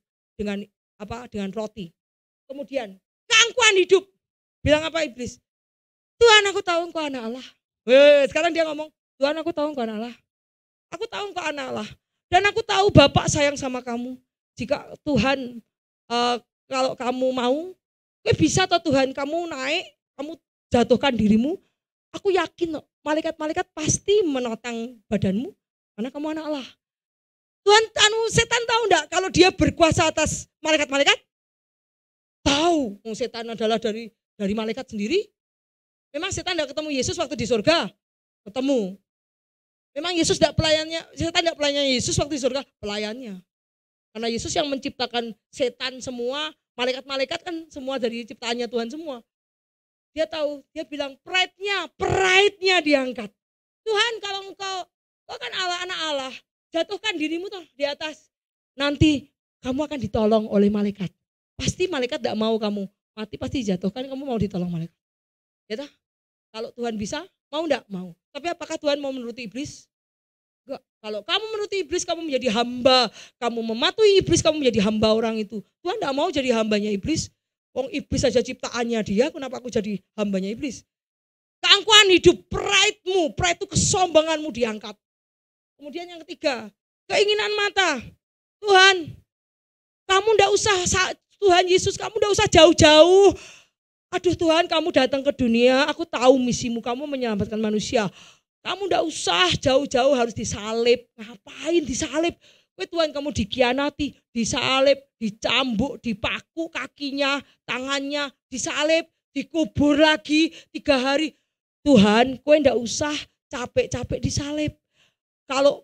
roti. Kemudian keangkuhan hidup. Bilang apa iblis? Tuhan, aku tahu engkau anak Allah. Sekarang dia ngomong, Tuhan, aku tahu engkau anak Allah. Aku tahu engkau anak Allah. Dan aku tahu Bapak sayang sama kamu. Jika Tuhan kalau kamu mau, bisa toh Tuhan, kamu naik, kamu jatuhkan dirimu. Aku yakin malaikat-malaikat pasti menotang badanmu karena kamu anak Allah. Tuhan, setan tahu enggak kalau dia berkuasa atas malaikat-malaikat? Tahu. Setan adalah dari malaikat sendiri. Memang setan enggak ketemu Yesus waktu di surga? Ketemu. Memang Yesus enggak pelayannya, setan enggak pelayannya Yesus waktu di surga? Pelayannya. Karena Yesus yang menciptakan setan semua, malaikat-malaikat kan semua dari ciptaannya Tuhan semua. Dia tahu, dia bilang pride-nya diangkat. Tuhan, kalau engkau kan Allah, anak Allah, jatuhkan dirimu tuh di atas. Nanti kamu akan ditolong oleh malaikat. Pasti malaikat tidak mau kamu mati, pasti dijatuhkan, kamu mau ditolong malaikat. Ya toh? Kalau Tuhan bisa, mau enggak? Mau. Tapi apakah Tuhan mau menuruti iblis? Enggak. Kalau kamu menuruti iblis, kamu menjadi hamba. Kamu mematuhi iblis, kamu menjadi hamba orang itu. Tuhan enggak mau jadi hambanya iblis. Wong iblis saja ciptaannya dia, kenapa aku jadi hambanya iblis? Keangkuhan hidup, pride-mu, pride itu kesombonganmu diangkat. Kemudian yang ketiga, keinginan mata. Tuhan, kamu enggak usah, Tuhan Yesus, kamu enggak usah jauh-jauh. Aduh Tuhan, kamu datang ke dunia, aku tahu misimu, kamu menyelamatkan manusia. Kamu enggak usah jauh-jauh harus disalib. Ngapain disalib? Tuhan, kamu dikianati, disalib, dicambuk, dipaku kakinya, tangannya, disalib, dikubur lagi 3 hari. Tuhan, kowe enggak usah capek-capek disalib. Kalau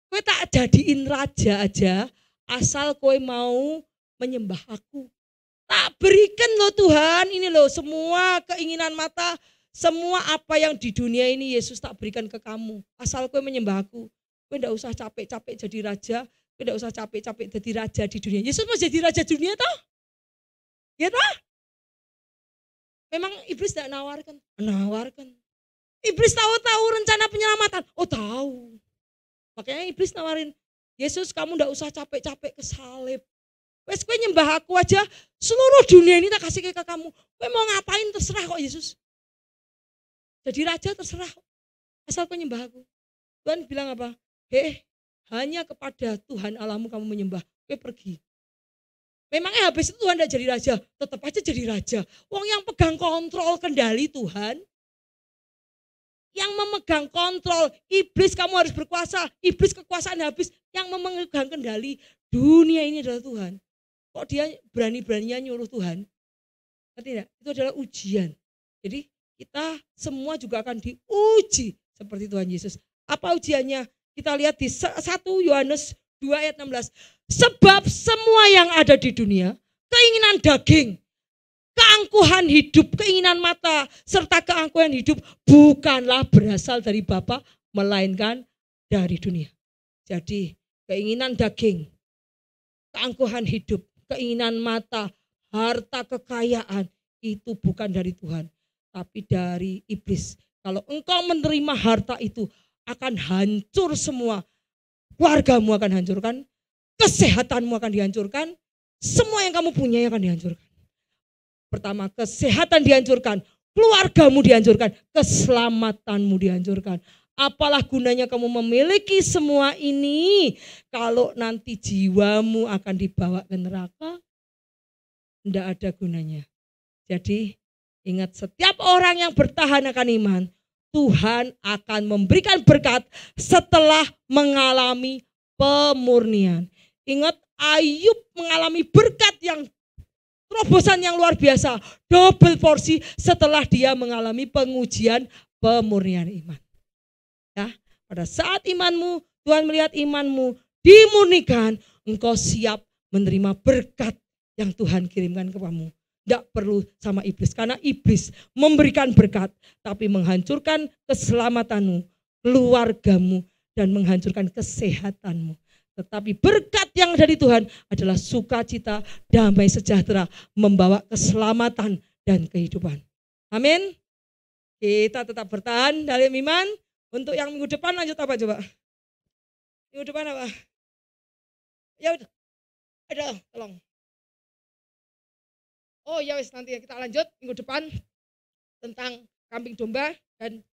kowe tak jadiin raja aja, asal kowe mau menyembah aku. Tak berikan loh Tuhan, ini loh semua keinginan mata, semua apa yang di dunia ini Yesus tak berikan ke kamu. Asal kowe menyembah aku. Kowe enggak usah capek-capek jadi raja, kowe enggak usah capek-capek jadi raja di dunia. Yesus mau jadi raja dunia toh? Ya toh? Memang iblis enggak nawarkan? Menawarkan. Iblis tahu-tahu rencana penyelamatan. Oh tahu. Makanya iblis nawarin, Yesus kamu enggak usah capek-capek ke salib. Wes kowe nyembah aku aja, seluruh dunia ini tak kasih ke kamu. Kowe mau ngapain terserah kok Yesus. Jadi raja terserah. Asal kowe nyembah aku. Tuhan bilang apa? Hanya kepada Tuhan Allahmu kamu menyembah. Kowe pergi. Memangnya habis itu Tuhan tidak jadi raja? Tetap aja jadi raja. Wong yang pegang kontrol kendali Tuhan. Yang memegang kontrol. Iblis kamu harus berkuasa. Iblis kekuasaan habis. Yang memegang kendali. dunia ini adalah Tuhan. Kok dia berani-beraninya nyuruh Tuhan? Ngerti tidak? Itu adalah ujian. Jadi kita semua juga akan diuji seperti Tuhan Yesus. Apa ujiannya? Kita lihat di 1 Yohanes 2 ayat 16. Sebab semua yang ada di dunia, keinginan daging, keangkuhan hidup, keinginan mata, serta keangkuhan hidup bukanlah berasal dari Bapa, melainkan dari dunia. Jadi keinginan daging, keangkuhan hidup, keinginan mata, harta kekayaan itu bukan dari Tuhan, tapi dari iblis. Kalau engkau menerima harta itu, akan hancur semua. Keluargamu akan hancurkan, kesehatanmu akan dihancurkan, semua yang kamu punya akan dihancurkan. Pertama, kesehatan dihancurkan, keluargamu dihancurkan, keselamatanmu dihancurkan. Apalah gunanya kamu memiliki semua ini kalau nanti jiwamu akan dibawa ke neraka? Tidak ada gunanya. Jadi ingat, setiap orang yang bertahan akan iman, Tuhan akan memberikan berkat setelah mengalami pemurnian. Ingat, Ayub mengalami berkat yang terobosan yang luar biasa, double porsi setelah dia mengalami pengujian pemurnian iman. Ya, pada saat imanmu, Tuhan melihat imanmu dimurnikan, engkau siap menerima berkat yang Tuhan kirimkan kepadamu. Tidak perlu sama iblis, karena iblis memberikan berkat tapi menghancurkan keselamatanmu, keluargamu, dan menghancurkan kesehatanmu. Tetapi berkat yang dari Tuhan adalah sukacita, damai sejahtera, membawa keselamatan dan kehidupan. Amin. Kita tetap bertahan dalam iman. Untuk yang minggu depan lanjut apa coba? Minggu depan apa? Ya udah, ada, tolong. Oh ya wes, nanti kita lanjut minggu depan tentang kambing domba dan